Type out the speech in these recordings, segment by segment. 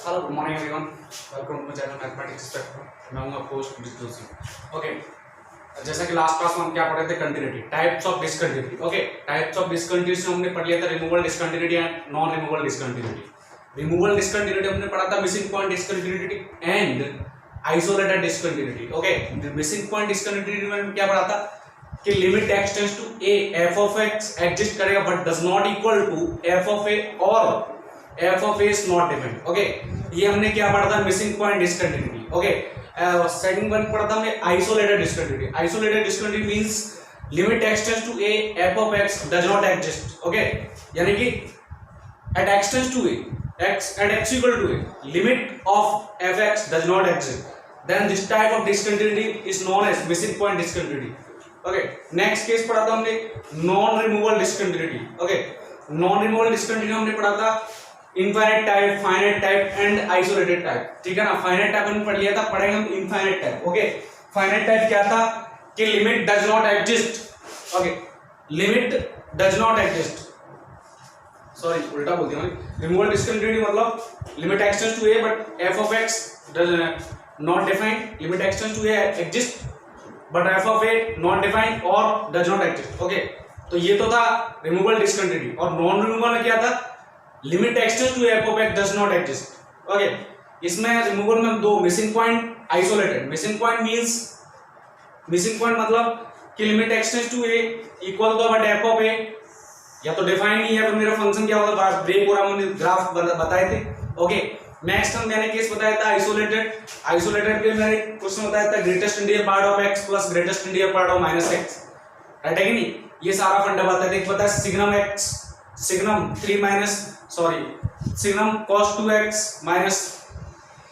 Hello good morning everyone, welcome to my channel mathematics spectrum. मैं हूं आपका host Vishnu Joshi. Okay, जैसा कि लास्ट क्लास में हम क्या पढ़ रहे थे, continuity, types of discontinuity. Okay, types of discontinuity हमने पढ़ लिया था removal discontinuity and non removal discontinuity. Removal discontinuity हमने पढ़ा था missing point discontinuity and isolated discontinuity. Okay, missing point discontinuity में क्या पढ़ा था कि limit x tends to a, f of x exist करेगा but does not equal to f of a और f of a is not defined। Okay, ये हमने क्या पढ़ा था, missing point discontinuity. Okay, second one पढ़ा था हमने isolated discontinuity. Isolated discontinuity means limit x tends to a, f of x does not exist. Okay, यानी कि at x tends to a, x at x equal to a, limit of fx does not exist, then this type of discontinuity is known as missing point discontinuity। Okay, next case पढ़ा था हमने non removal discontinuity. Okay, non removal discontinuity हमने पढ़ा था infinite type, finite type and isolated type. ठीक है ना, finite type हमने पढ़ लिया था, पढ़ेंगे हम infinite type. Okay, finite type क्या था कि limit does not exist. Okay, limit does not exist, sorry उल्टा बोल दिया मैंने। रिमूवल डिसकंटिन्यूटी मतलब limit x tends to a but f of x does not defined, limit x tends to a exist but f of a not defined और does not exist. Okay, तो ये तो था रिमूवल डिसकंटिन्यूटी। और non removal में क्या था, limit x tends to f of x does not exist. Okay, इसमें रिमूवल में दो missing point, isolated. Missing point means, missing point मतलब कि limit x tends to a equal to but f of a या तो define नहीं है तो मेरा फंक्शन क्या होगा, ब्रेक हो रहा, मैंने ग्राफ बताए थे। ओके, नेक्स्ट हम मैंने केस बताया था आइसोलेटेड। आइसोलेटेड के मैंने क्वेश्चन बताया था greatest integer part of x plus greatest integer part of minus x, right है कि नहीं। ये सारा फंडा बताया था। एक पता है signum x, signum 3 minus sorry signum cos 2x minus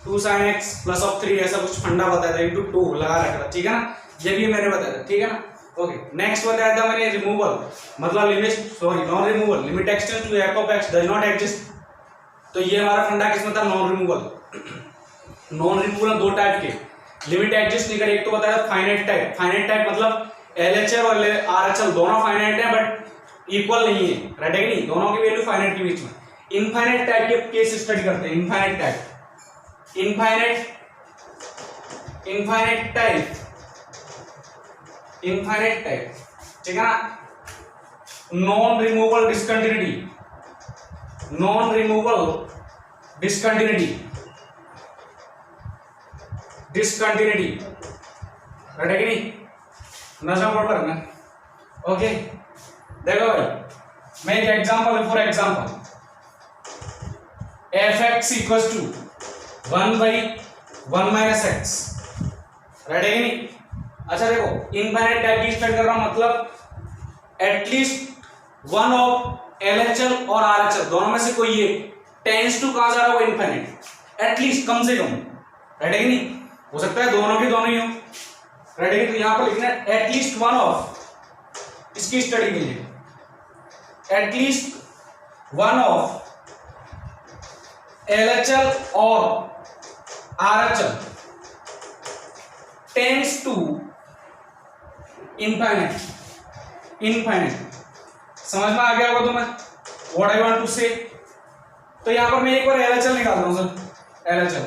2 sin x plus of 3, ऐसा कुछ फंडा बताया था, इनटू 2 लगा रखा था। ठीक है ना, ये भी मैंने बताया था। ठीक है ना। ओके, नेक्स्ट बताया था मैंने रिमूवल मतलब limit, sorry non removal, limit x tends to f of x does not exist. तो ये हमारा फंडा किसमें था, नॉन रिमूवल। नॉन रिमूवल दो टाइप के, लिमिट एग्जिस्ट नहीं करे। एक तो बताया फाइनाइट टाइप। फाइनाइट टाइप मतलब LHL और RHL दोनों फाइनाइट है बट इक्वल नहीं है, राइट है कि नहीं, दोनों की वैल्यू फाइनाइट के बीच में। इनफाइनाइट टाइप के केस स्टडी करते हैं। Infinite type, infinite type, infinite type, ठीक है ना। Non removal discontinuity, non removal discontinuity, discontinuity, right है कि नहीं, नजर बोर्ड पर ना। ओके, देखो भाई, मैं एक example, for example fx equals to 1/1 minus x, right है कि नहीं। अच्छा देखो, इनफाइनाइट टाइप की स्टडी कर रहा हूं मतलब एटलीस्ट वन ऑफ LHL और RHL दोनों में से कोई एक टेंड्स टू कहां जा रहा है, वो इनफाइनाइट, एटलीस्ट कम से कम, राइट है कि नहीं। हो सकता है दोनों की दोनों ही हो, राइट है कि, तो यहां पर लिखना है एटलीस्ट वन ऑफ, इसकी स्टडी के लिए एटलीस्ट वन ऑफ LHL और RHL tends to infinite, infinite. समझ में आ गया होगा तुम्हें व्हाट आई वांट टू से। तो यहां पर मैं एक बार LHL निकाल रहा हूं सर, LHL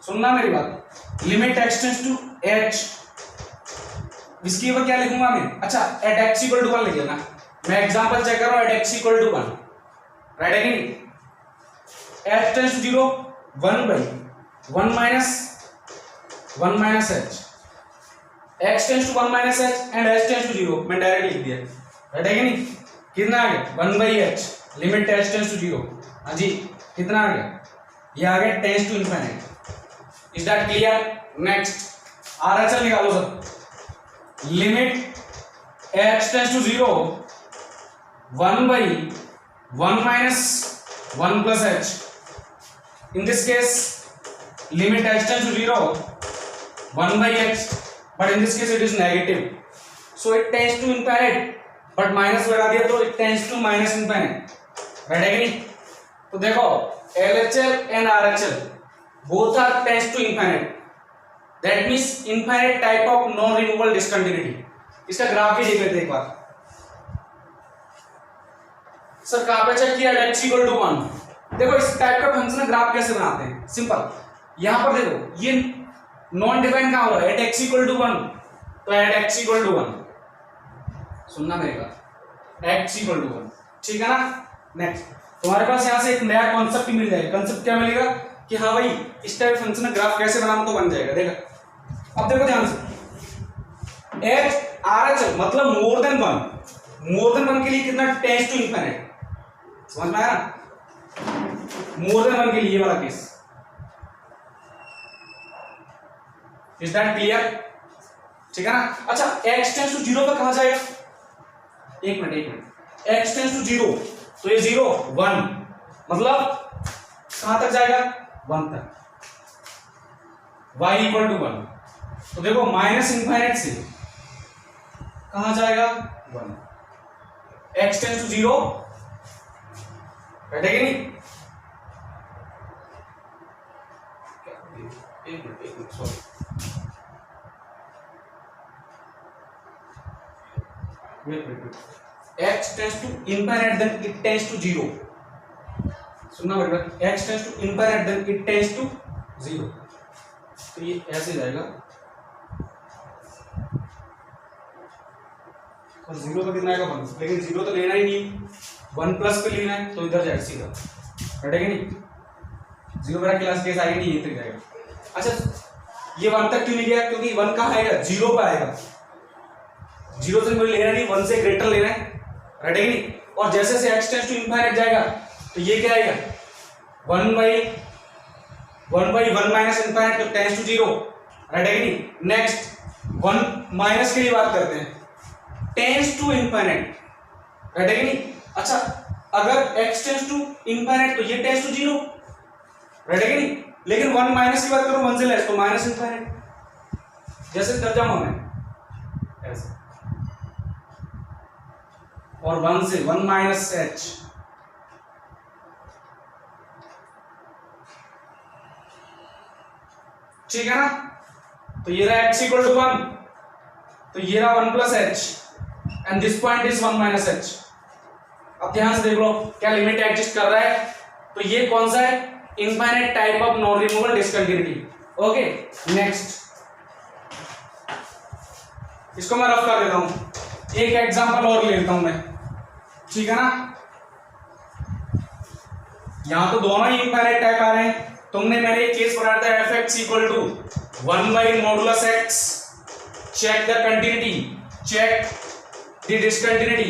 सुनना मेरी बात। Limit x tends to h, इसकी ऊपर क्या लिखूंगा मैं, अच्छा एट x इक्वल टू 1 लिख लेना। मैं एग्जांपल चेक कर रहा हूं, at x equal to 1, right है कि नहीं। h tends to 0 1/1 minus h, x tends to 1 minus h and h tends to 0, मैं डायरेक्ट लिख दिया, राइट है कि नहीं। कितना आ गया 1/h, limit h tends to 0। हाँ जी, कितना आ गया, ये आ गया tends to infinite. Is that clear. Next RHL निकालो sir. Limit h tends to 0 1/1 minus 1 plus h, in this case limit h tends to 0 1/h, but in this case it is negative, so it tends to infinite, but minus लगा दिया तो it tends to minus infinite, right है कि नहीं। तो देखो LHL and RHL both are tends to infinite, that means infinite type of non removable discontinuity। इसका graph भी देख लेते हैं एक बार। सर कहां पे चेक किया, x equal to 1, देखो इस टाइप का फंक्शन ग्राफ कैसे बनाते हैं, सिंपल। यहां पर देखो ये नॉन डिफाइन कहां हो रहा है, एट x इक्वल टू 1, तो एट x इक्वल टू 1, सुनना मेरी बात, x इक्वल टू 1, ठीक है ना। नेक्स्ट तुम्हारे पास यहां से एक नया कॉन्सेप्ट मिल जाएगा। कॉन्सेप्ट क्या मिलेगा कि हाँ भाई इस टाइप फंक्शन ग्राफ कैसे बनाना, तो बन जाएगा। देखा अब देखो ध्यान से, एच आर एच मतलब मोर देन 1 के लिए कितना, टेंस टू इनफिनिट, समझ में आया ना, मोर देन 1 के लिए ये वाला केस। इज दैट क्लियर, ठीक है ना। अच्छा x टेंस टू 0 पर कहां जाएगा, एक मिनट, x टेंस टू 0 तो ये 0 1 मतलब कहां तक जाएगा, 1 तक, y इक्वल टू 1, तो देखो माइनस इंफाइनाइट से कहां जाएगा, 1, x टेंस टू 0 बैठेगी नहीं, एक minute sorry, x tends to infinite then it tends to 0, सुनना पड़ेगा, x tends to infinite then it tends to 0, तो ये ऐसे जाएगा, और 0 का कितना आएगा 1, लेकिन 0 तो लेना ही नहीं, 1 प्लस पे लेना है, तो इधर जाएगा सीधा, हटेगा नहीं, 0 मेरा क्लास केस आएगा नहीं, ये तक जाएगा। अच्छा ये 1 तक क्यों नहीं गया, क्योंकि 1 कहाँ आएगा, 0 पे आएगा, 0 से मुझे लेना नहीं, 1 से ग्रेटर लेना है, राइट है कि नहीं। और जैसे जैसे x टेंस टू इनफाइनाइट जाएगा तो ये क्या आएगा, 1 बाई 1 माइनस इनफाइनाइट, तो टेंस टू 0, राइट है कि नहीं। नेक्स्ट 1 माइनस की बात करते हैं, टेंस टू इनफाइनाइट, राइट है कि नहीं। अच्छा अगर x टेंस टू इनफाइनाइट तो ये टेंस टू 0, राइट है कि नहीं, लेकिन 1 माइनस की बात करूं 1 से लेस, तो माइनस इनफाइनाइट, जैसे कर जाऊंगा मैं ऐसे, और 1 से 1 माइनस h, ठीक है ना। तो ये रहा x इक्वल टू 1, तो ये रहा 1 plus h and this point is 1 minus h। अब ध्यान से देख लो क्या लिमिट एग्जिस्ट कर रहा है, तो ये कौन सा है, infinite type of non removable discontinuity. Okay next इसको मैं रफ कर देता हूं, एक एग्जांपल और ले लेता हूं मैं, ठीक है ना। यहां तो दोनों ही इनफाइनाइट टाइप आ रहे हैं, तुमने मैंने एक केस बनाया था fx equal to 1 by modulus x, check the continuity, check the discontinuity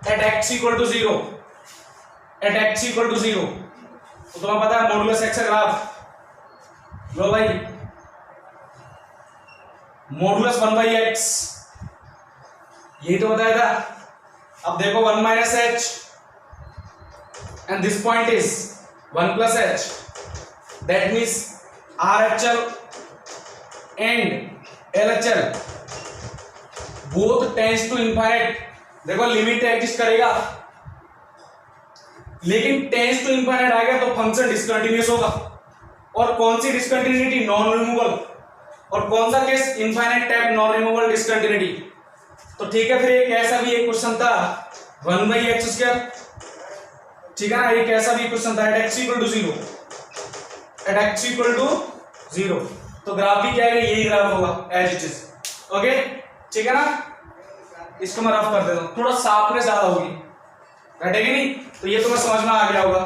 at x equal to 0, at x equal to 0, तो तुम्हें पता है मॉडुलस x का ग्राफ, लो भाई मॉडुलस 1 बाई x, यही तो बताया था। अब देखो 1 minus h and this point is 1 plus h, that means RHL and LHL both tends to infinite। देखो लिमिट एग्जिस्ट करेगा, लेकिन टेंस टू इनफाइनाइट आ गया तो फंक्शन डिसकंटिन्यूअस होगा। और कौन सी डिसकंटिन्यूटी, नॉन रिमूवेबल, और कौन सा case, infinite type non removable discontinuity. तो ठीक है, फिर एक ऐसा भी एक क्वेश्चन था 1 बाई एक्स स्क्वायर, ठीक है ना, एक ऐसा भी क्वेश्चन था at x equal to 0, at x equal to 0, तो ग्राफ भी क्या है, यही ग्राफ होगा एज इट इज। ओके ठीक है ना, इसको मैं रफ कर देता हूं, थोड़ा शार्पनेस ज्यादा होगी, राइट है कि नहीं। तो ये तुम्हें समझ में आ गया होगा,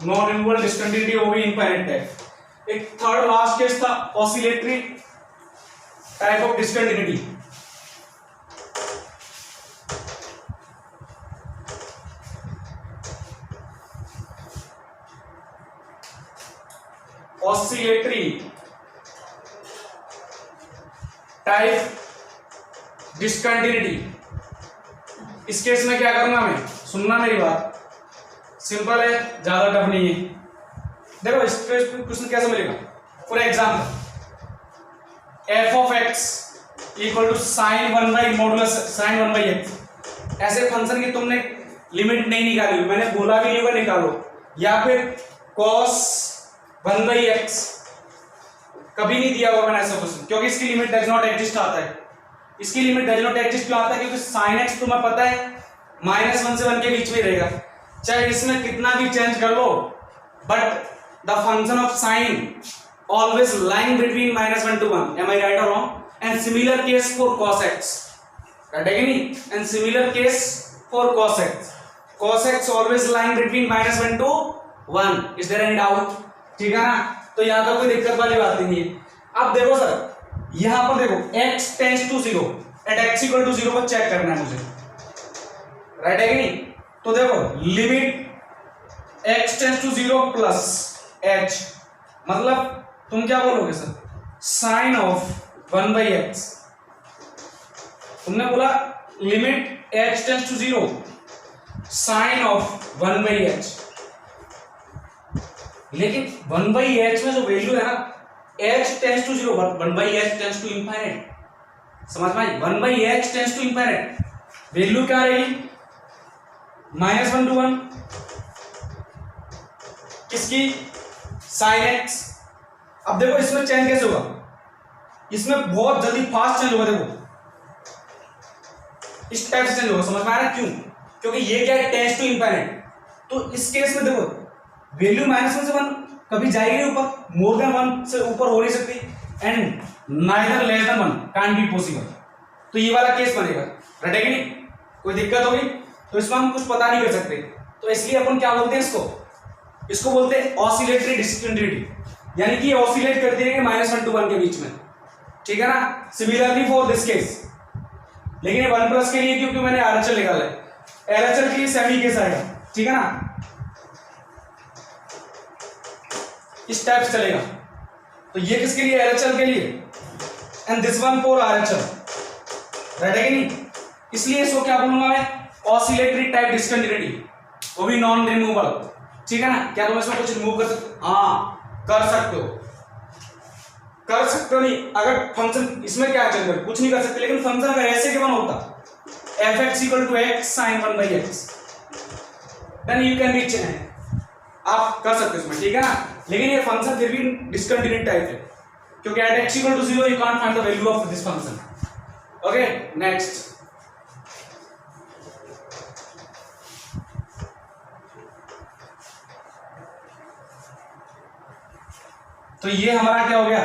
नॉन रिमूवेबल डिसकंटिन्यूटी होगी इनफाइनाइट टाइप। एक थर्ड लास्ट केस था oscillatory type of discontinuity. Oscillatory type discontinuity, इस केस में क्या करूंगा मैं, सुनना मेरी बात, सिंपल है, ज्यादा टफ नहीं है। देखो इस क्वेश्चन कैसे मिलेगा, for example f of x equal to sine 1 by modulus sine 1 by x। ऐसे फंक्शन की तुमने लिमिट नहीं निकाली, मैंने बोला भी नहीं होगा निकालो, या फिर cos 1 बाई x कभी नहीं दिया होगा मैंने ऐसा क्वेश्चन, क्योंकि इसकी लिमिट डज नॉट एग्जिस्ट आता है। इसकी लिमिट डज नॉट एग्जिस्ट क्यों आता है, क्योंकि sin x तुम्हें पता है -1 से 1 के बीच में रहेगा, चाहे इसमें कितना भी चेंज कर लो, but the function of sine always lying between -1 to 1. Am I right or wrong? And similar case for cos x. Right है कि नहीं? And similar case for cos x. Cos x always lying between -1 to 1. Is there any doubt? ठीक है ना? तो यहाँ पर कोई दिक्कत वाली बात नहीं है. अब देखो सर, यहाँ पर देखो x tends to 0 at x equal to 0 पर चेक करना है मुझे, राइट है कि नहीं? तो देखो limit x tends to 0 plus h, मतलब तुम क्या बोलोगे सर, साइन ऑफ 1/x. तुमने बोला limit h tends to 0 sine of 1/h, लेकिन 1/h में जो वैल्यू है ना, h tends to 0, 1/h tends to infinite. समझ में आई? 1/h tends to infinite, value क्या रहेगी, -1 to 1 किसकी, साइन x. अब देखो इसमें चेंज कैसे होगा, इसमें बहुत जल्दी फास्ट चेंज होगा. देखो इस टाइप से चेंज होगा, समझ में आ रहा है क्यों? क्योंकि ये क्या है, टेंड्स टू इनफाइनाइट. तो इस केस में देखो वैल्यू -1 से 1 कभी जाएगी नहीं ऊपर, मोर देन 1 से ऊपर हो नहीं सकती, and neither less than 1 can't be possible. तो ये वाला केस बनेगा, राइट है कि नहीं? कोई दिक्कत होगी तो इसमें हम कुछ पता नहीं कर सकते, तो इसलिए अपन क्या बोलते हैं, इसको बोलते हैं ऑसिलेटरी डिस्कंटिन्यूटी, यानी कि ऑसिलेट करती रहेगी -1 to 1 के बीच में, ठीक है ना? सिमिलरली फॉर दिस केस, लेकिन 1+ के लिए क्योंकि मैंने RHL निकाला है, LHL के लिए सेमी केस आएगा, ठीक है ना? इस टाइप से चलेगा. तो ये किसके लिए, LHL के लिए, and this one for RHL, right है कि नहीं? इसलिए इसको क्या बोलूंगा मैं, ऑसिलेटरी टाइप डिस्कंटिन्यूटी, वो भी नॉन रिमूवेबल, ठीक है ना? क्या तुम इसमें कुछ रिमूव कर सकते? हाँ कर सकते हो, कर सकते हो. नहीं अगर फंक्शन इसमें क्या चल रहा है, कुछ नहीं कर सकते, लेकिन फंक्शन अगर ऐसे के वन होता f(x = x sin 1/x), then you can be change, आप कर सकते हो इसमें, ठीक है ना? लेकिन ये फंक्शन फिर भी डिस्कंटिन्यूट टाइप है, क्योंकि at x = 0 you can't find the value of this function. Okay next. तो ये हमारा क्या हो गया,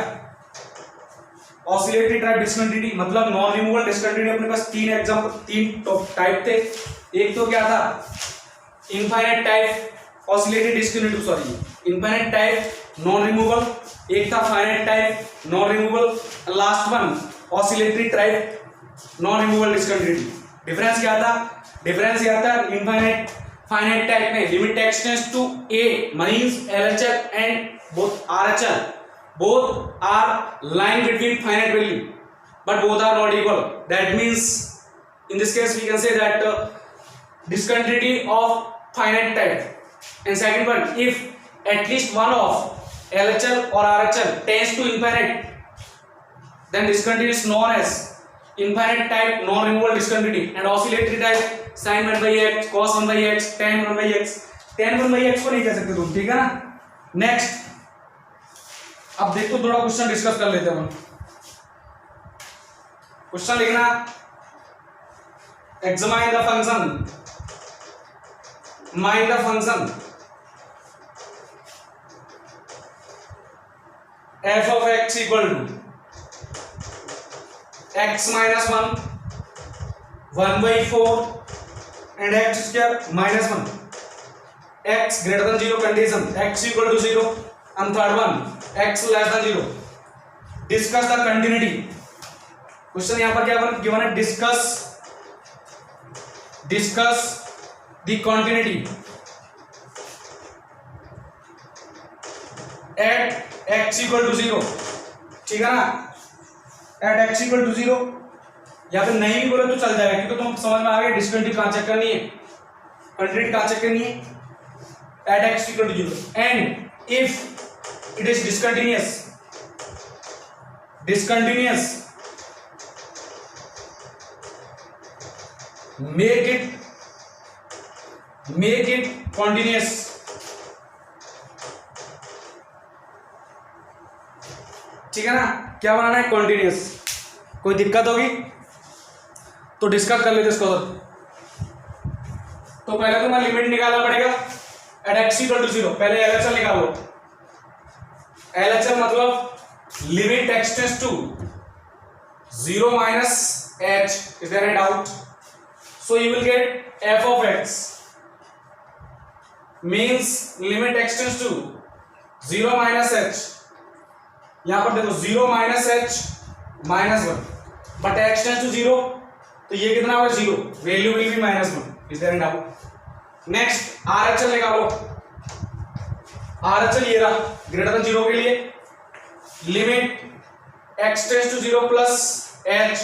ऑसिलेटरी टाइप डिस्कंटिन्यूटी, मतलब नॉन रिमूवेबल डिस्कंटिन्यूटी. अपने पास तीन एग्जांपल, तीन टाइप थे. एक तो क्या था, infinite type oscillatory discontinuity, sorry infinite type non removable, एक था finite type non removable, last one oscillatory type non removable discontinuity. Difference क्या था, डिफरेंस यह था इनफाइनाइट फाइनाइट टाइप में limit x tends to a means LHL and both RHL both are lying between finite value but both are not equal. That means in this case we can say that discontinuity of finite type. And second one, if at least one of LHL or RHL tends to infinite, then discontinuity is known as infinite type non-removable discontinuity. And oscillatory type sin 1/x, cos 1/x, tan 1/x. tan 1/x को नहीं कह सकते तुम, ठीक है ना? Next, अब देखो थोड़ा क्वेश्चन डिस्कस कर लेते हैं. क्वेश्चन लिखना, examine the function, mind the function f of x equal to x minus 1 1/4 and x square minus 1, x greater than 0 condition, x equal to 0, and third one x less than 0. Discuss the continuity. Question यहां पर क्या given है, discuss the continuity at x equal to 0, ठीक है ना? at x equal to 0, या फिर नहीं भी बोले तो चल जाएगा, क्योंकि तुम समझ में आ गया डिस्कंटिन्यूटी कहां चेक करनी है, कंटिन्यूटी कहां चेक करनी है, at x equal to 0. and if it is discontinuous make it continuous. ठीक है ना? क्या बनाना है, कॉन्टिन्यूस. कोई दिक्कत होगी तो डिस्कस कर लेते इसको. तो पहले तुम्हें लिमिट निकालना पड़ेगा एट एक्स इक्वल टू 0। पहले एलएचएल निकालो। एलएचएल मतलब limit x tends to 0 minus h. Is there a doubt? So you will get f of x means limit x tends to 0 minus h. यहाँ पर देखो 0 minus h minus 1, but x tends to 0, तो ये कितना होगा 0, value will be -1. Is there a doubt? Next RHL निकालो। RHL ये रहा ग्रेटर देन 0 के लिए limit x tends to 0 plus h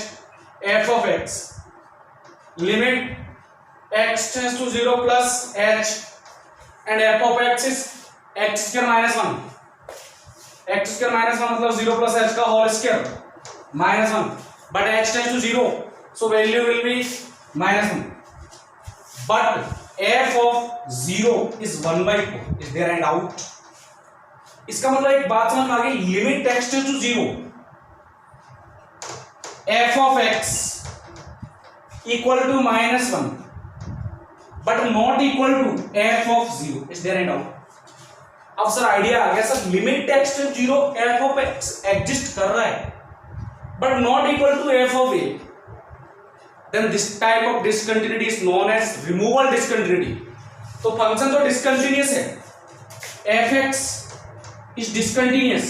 f of x, limit x tends to 0 plus h and f of x is x square minus 1. x square minus 1 मतलब 0 plus h का whole square minus 1, but h tends to 0, so value will be -1. But f of 0 is 1/4. Is there any doubt? इसका मतलब एक बात समझ में आ गई, limit x tends to 0, f of x equal to -1 but not equal to f of 0. Is there any doubt? अब sir idea आ गया sir, limit x tends to 0, f of x exist कर रहा है but not equal to f of a, then this type of discontinuity is known as removal discontinuity. तो function तो discontinuous है, f(x) is discontinuous.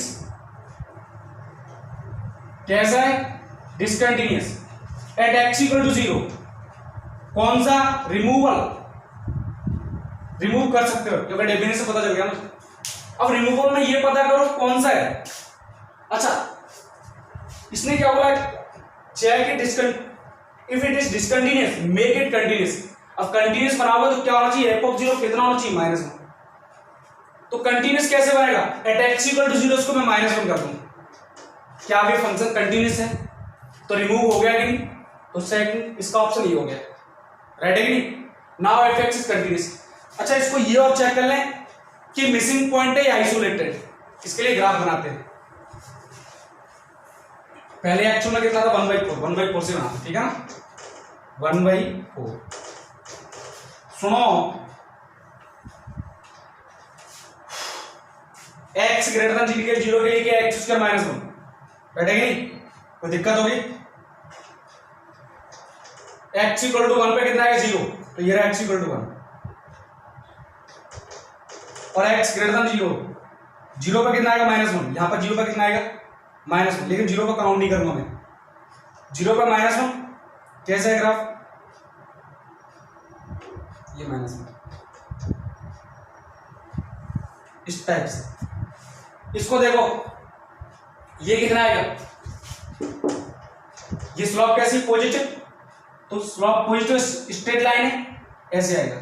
कैसा है? Discontinuous at x equal to 0. कौन सा? रिमूवल, रिमूव कर सकते हो क्योंकि डेफिनेशन से पता चल गया मुझे। अब रिमूवल में ये पता करो कौन सा है। अच्छा, इसने क्या बोला, check it if it is discontinuous make it continuous. अब कंटिन्यूअस बनाओगे तो क्या होना चाहिए, f of 0 कितना होना चाहिए, -1। तो कंटिन्यूअस कैसे बनेगा, एट x इक्वल टू 0 इसको मैं -1 कर दूं, क्या अभी फंक्शन कंटिन्यूअस है तो रिमूव हो गया कि नहीं, तो सेकंड इसका ऑप्शन ये हो गया, राइट है कि नहीं। Now F x is continuous. अच्छा, इसको ये और चेक कर लें कि मिसिंग पॉइंट है या आइसोलेटेड, इसके लिए ग्राफ बनाते हैं। पहले एक्चुअल में कितना था, 1/4 से बनाते, ठीक है ना, 1/4। सुनो, x ग्रेटर देन 0 के लिए क्या, x स्क्वायर -1, राइट है कि नहीं, कोई दिक्कत होगी। x इक्वल टू 1 पे कितना आएगा, 0, तो ये रहा x इक्वल टू 1, और x ग्रेटर देन 0 पे कितना आएगा, -1, यहां पर 0 पे कितना आएगा, -1, लेकिन 0 पे काउंट नहीं करूंगा मैं, 0 पे -1, कैसा है ग्राफ, ये -1 इस टाइप से। इसको देखो, ये कितना आएगा, ये स्लोप कैसी, पॉजिटिव, तो स्लोप पॉजिटिव स्ट्रेट लाइन है, ऐसे आएगा।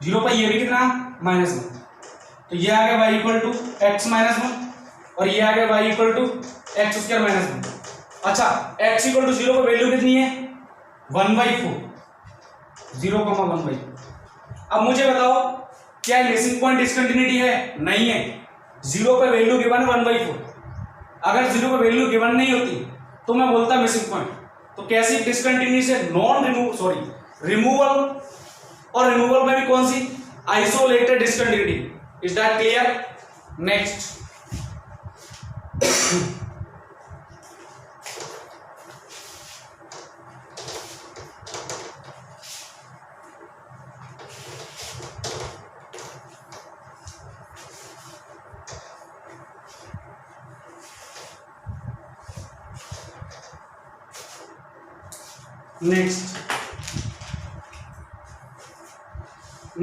0 पर ये भी कितना, -1, तो ये आ गया y इक्वल टू x -1 और ये आ गया y equal to x square -1। अच्छा, x इक्वल टू 0 पर वैल्यू कितनी है, 1/4, 0,1/4। अब मुझे बताओ क्या मिसिंग पॉइंट डिसकंटिन्यूटी है, नहीं है, 0 पे वैल्यू गिवन 1/4। अगर 0 पे वैल्यू गिवन नहीं होती तो मैं बोलता मिसिंग पॉइंट। तो कैसी डिसकंटिन्यूटी है, रिमूवल, और रिमूवल में भी कौन सी, isolated discontinuity. Is that clear? Next,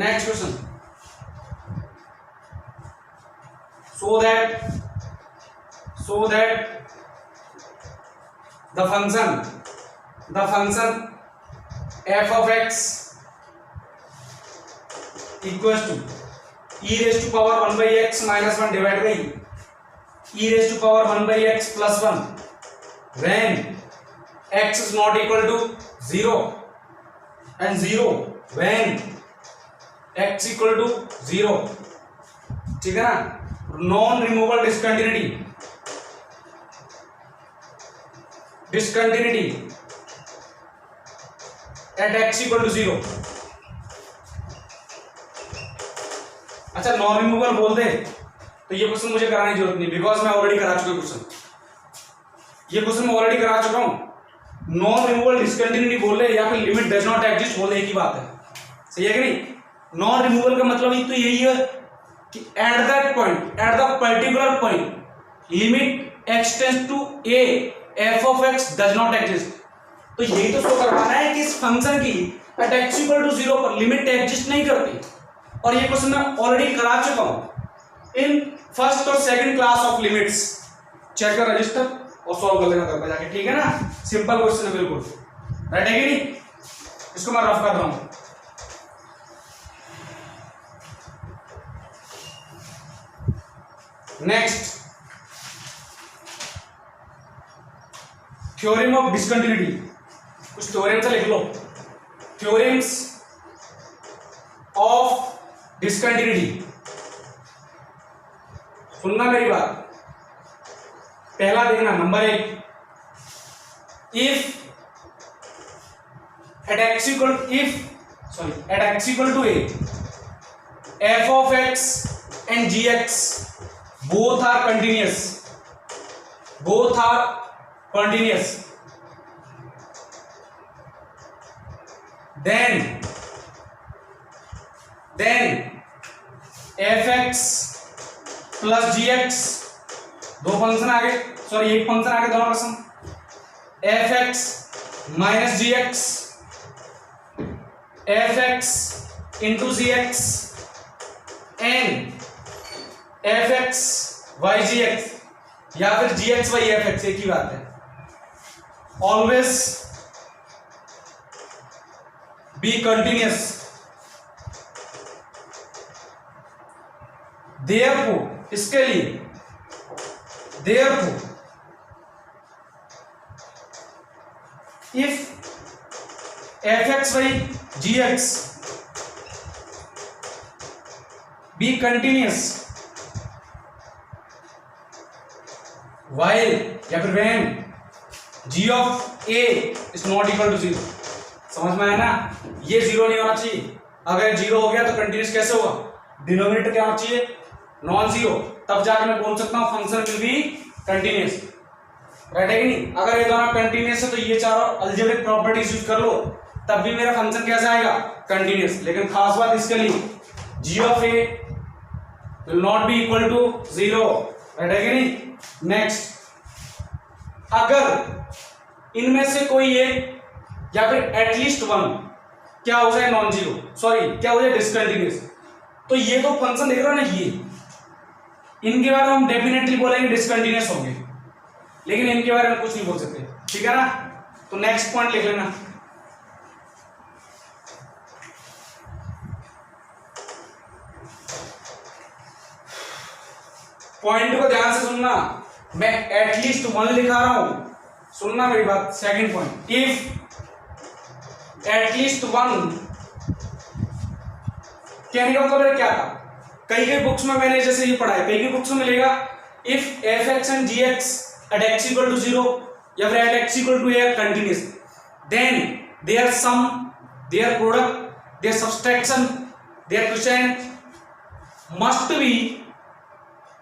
next question. So that the function f of x equals to e raised to power 1/x minus 1 divided by e raised to power 1/x plus 1 when x is not equal to 0 and 0 when x equal to 0, ठीक है ना, non removal discontinuity at x equal to 0, अच्छा non removable बोल दे तो ये question मुझे कराने की जरूरत नहीं, बिकॉज मैं ऑलरेडी करा चुका क्वेश्चन, ये क्वेश्चन मैं ऑलरेडी करा चुका हूं। नॉन रिमूवेबल डिसकंटिन्यूटी बोल दे या फिर लिमिट डज नॉट एग्जिस्ट बोल दे, एक ही बात है, सही है कि नहीं। नॉन रिमूवेबल का मतलब ही तो यही है कि at that point, at the particular point limit x tends to a f of x does not exist. तो यही तो शो करवाना है कि इस फंक्शन की एट एक्स इक्वल टू 0 पर लिमिट एग्जिस्ट नहीं करती, और ये क्वेश्चन मैं ऑलरेडी करा चुका हूं इन फर्स्ट और second class of limits. Check कर रजिस्टर और सॉल्व कर लेना घर पे जाके, ठीक है ना। सिंपल क्वेश्चन है बिल्कुल, राइट है कि नहीं। इसको मैं रफ कर रहा हूं। नेक्स्ट थ्योरम ऑफ डिसकंटिन्यूटी, कुछ थ्योरम से लिख लो। थ्योरम्स ऑफ डिसकंटिन्यूटी, सुनना मेरी बात। पहला देखना number 1, if at x equal to a f of x and g x both are continuous, then fx plus gx, दो फंक्शन आ गए, सॉरी एक फंक्शन आ गए दोनों person, fx minus gx, fx into gx and fx y gx या फिर gx y fx, एक ही बात है। ऑलवेज बी कंटिन्यूअस, देयरफॉर इसके लिए, therefore if fx y gx B continuous while या फिर when g of a is not equal to 0, समझ में आया ना। ये 0 नहीं होना चाहिए, अगर 0 हो गया तो कंटिन्यूअस कैसे होगा, डिनोमिनेटर क्या होना चाहिए, नॉन जीरो, तब जाकर मैं बोल सकता हूं function will be continuous, right है कि नहीं। अगर ये दोनों कंटिन्यूअस है तो ये चारों अलजेब्रिक प्रॉपर्टीज यूज कर लो, तब भी मेरा फंक्शन कैसा आएगा, कंटिन्यूअस। लेकिन खास बात इसके लिए g of a will not be equal to 0, right है कि नहीं। नेक्स्ट, अगर इनमें से कोई एक या फिर एटलीस्ट वन क्या हो जाए नॉन जीरो, सॉरी क्या हो जाए डिसकंटिन्यूअस, तो ये तो फंक्शन देख रहे हो ना, ये इनके बारे में हम डेफिनेटली बोलेंगे डिसकंटिन्यूअस होंगे, लेकिन इनके बारे में कुछ नहीं बोल सकते, ठीक है ना। तो नेक्स्ट पॉइंट लिख लेना, पॉइंट को ध्यान से सुनना, मैं एटलीस्ट वन लिखा रहा हूं, सुनना मेरी बात। Second point, if at least one, कहने का मतलब क्या था, कई बुक्स में मैंने जैसे ये पढ़ा है, कई बुक्स में मिलेगा if f x and g x at x equal to 0 या फिर at x equal to a continuous, then their sum, their product, their subtraction, their quotient must be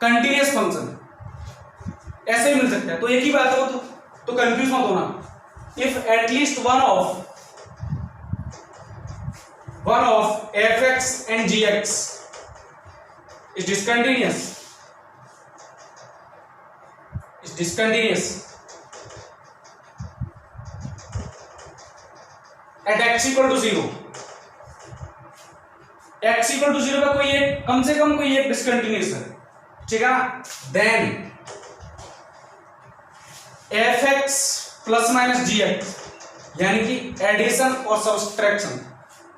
continuous function, ऐसे भी मिल सकता है। तो एक ही बात है, तो कंफ्यूज मत होना। If at least one of f x and g x is discontinuous, at x equal to 0, x equal to 0 का कोई एक, कम से कम कोई एक डिसकंटिन्यूअस है, ठीक है। Then f x plus minus g x, यानी कि एडिशन और सब्सट्रैक्शन,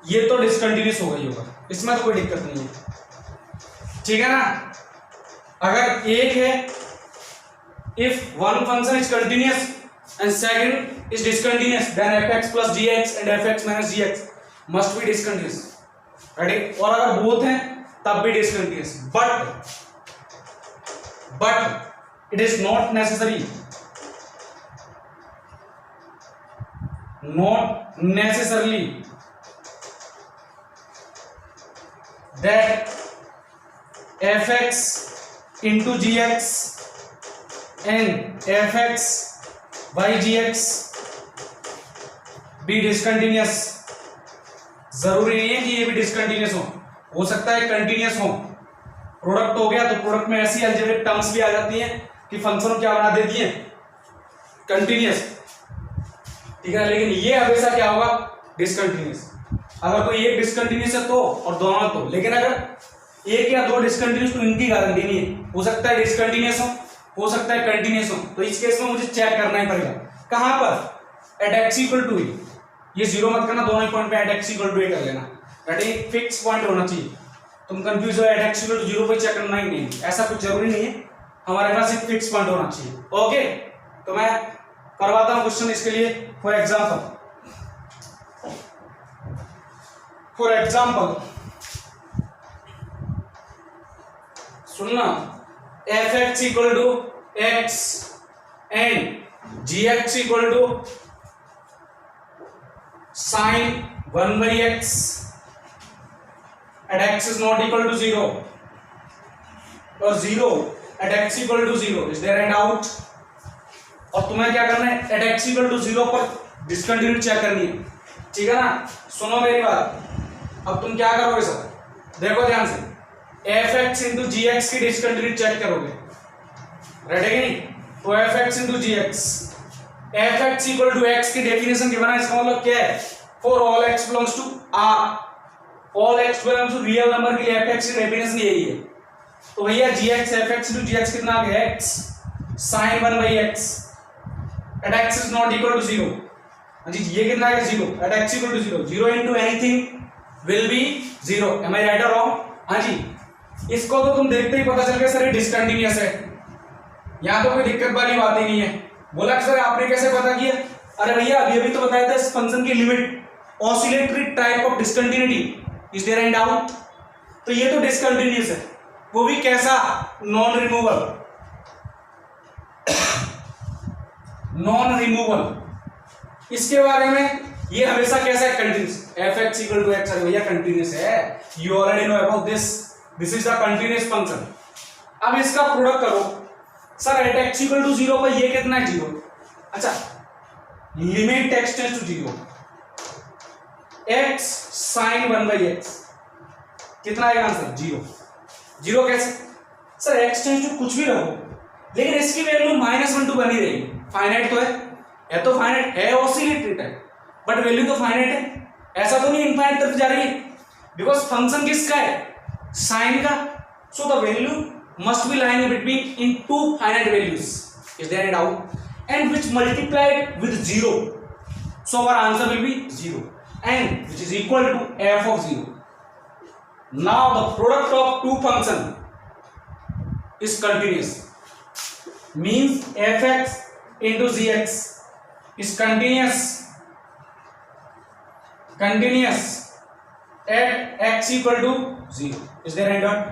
ये तो डिसकंटिन्यूअस होगा ही होगा, इसमें तो कोई दिक्कत नहीं है, ठीक है ना। अगर एक है, if one function is continuous and second is discontinuous, then f x plus g x and f x minus g x must be discontinuous, right. और अगर बोथ हैं तब भी discontinuous, but it is not necessary, not necessarily that f x into g x and f x by g x be discontinuous. जरूरी नहीं है कि ये भी डिसकंटिन्यूअस हो सकता है कंटिन्यूअस हो। प्रोडक्ट हो गया तो प्रोडक्ट में ऐसी अलजेब्रिक टर्म्स भी आ जाती हैं कि फंक्शन क्या बना देती है, कंटिन्यूअस, ठीक है। लेकिन ये हमेशा क्या होगा, डिसकंटिन्यूअस। अगर कोई एक डिसकंटिन्यूअस है तो और दोनों तो, लेकिन अगर एक या दो डिसकंटिन्यूअस तो इनकी गारंटी नहीं है। हो सकता है डिसकंटिन्यूअस हो सकता है कंटिन्यूअस हो। तो इस केस में मुझे चेक करना ही पड़ेगा कहां पर, एट एक्स इक्वल टू ए। ये जीरो मत करना, दोनों ही पॉइंट पे एट एक्स इक्वल टू ए कर लेना। दैट एक फिक्स पॉइंट होना चाहिए। तुम कंफ्यूज हो at x equal to zero पे चेक करना ही नहीं, ऐसा कुछ जरूरी नहीं है। हमारे पास एक फिक्स पॉइंट होना चाहिए। ओके, तो मैं करवाता हूं क्वेश्चन इसके लिए। फॉर एग्जाम्पल सुनना, f x equal to x and g x equal to sine 1/x at x is not equal to 0 और 0 at x equal to 0। is there any doubt? और तुम्हें क्या करना है, at x equal to 0 पर discontinuity check करनी है, ठीक है ना। सुनो मेरी बात, अब तुम क्या करोगे सर, देखो ध्यान से, f x into g x की डिसकंटिन्यूटी चेक करोगे, रेडी है नहीं। तो f x into g x, f x equal to x की डेफिनेशन गिवन है, इसका मतलब क्या है, for all x belongs to R, all x belongs to real number के लिए एफ एक्स की डेफिनेशन यही है। तो भैया g x, f x into g x कितना आ गया, x sine 1/x at x is not equal to 0। हाँ जी, ये कितना है, 0 at x equal to 0। 0 into anything will be 0। Am I right और रॉन्ग? हाँ जी, इसको तो तुम देखते ही पता चल गया सर ये डिसकंटिन्यूअस है, यहां तो कोई दिक्कत वाली बात ही नहीं है। बोला कि सर आपने कैसे पता किया, अरे भैया अभी तो बताया था इस फंक्शन की limit oscillatory type of discontinuity, is there any doubt? तो ये तो डिसकंटिन्यूअस है, वो भी कैसा, नॉन रिमूवल, नॉन रिमूवल। इसके बारे में ये हमेशा कैसा है, continuous, f x equal to x, अरे भैया कंटिन्यूअस है, you already know about this, this is the continuous function. अब इसका प्रोडक्ट करो, sir at x equal to 0 पर ये कितना है, 0। अच्छा, limit x tends to 0, x sine 1/x कितना आएगा आंसर, 0। 0 कैसे सर, एक्स टेंड्स टू कुछ भी रखो, लेकिन इसकी वैल्यू -1 to बनी रहेगी, फाइनाइट तो है तो फाइनाइट है, ऑसिलेटरी टाइप, बट वैल्यू तो फाइनाइट है, ऐसा तो नहीं इनफाइनाइट तरफ जा रही है, बिकॉज फंक्शन किसका है, साइन का। So the value must be lying between in two finite values, is there any doubt, and which multiplied with 0, so our answer will be 0 and which is equal to f of 0. Now the product of two function is continuous, means fx into gx is continuous at x equal to 0, is there any doubt?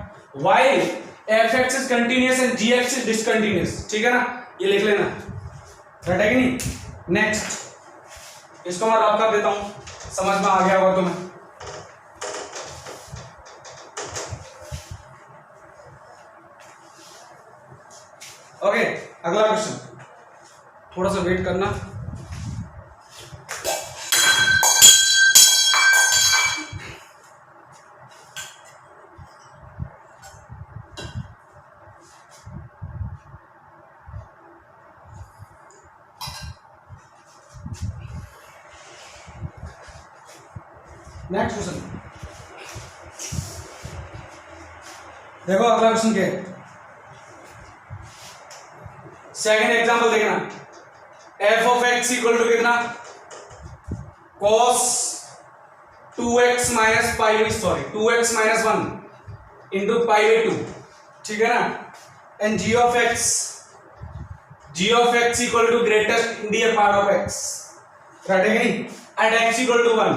While fx is continuous and gx is discontinuous, ठीक है ना, ये लिख लेना, right है कि नहीं। Next, इसको मैं रब कर देता हूं, समझ में आ गया होगा तुम्हें। ओके, अगला क्वेश्चन, थोड़ा सा वेट करना। नेक्स्ट क्वेश्चन देखो, अगला क्वेश्चन क्या है, सेकंड एग्जांपल देखना, f of x equal to कितना, cos 2x minus pi, sorry 2x minus 1 into पाई/2, ठीक है ना, and g of x equal to greatest integer part of x, right है कि नहीं, at x equal to 1,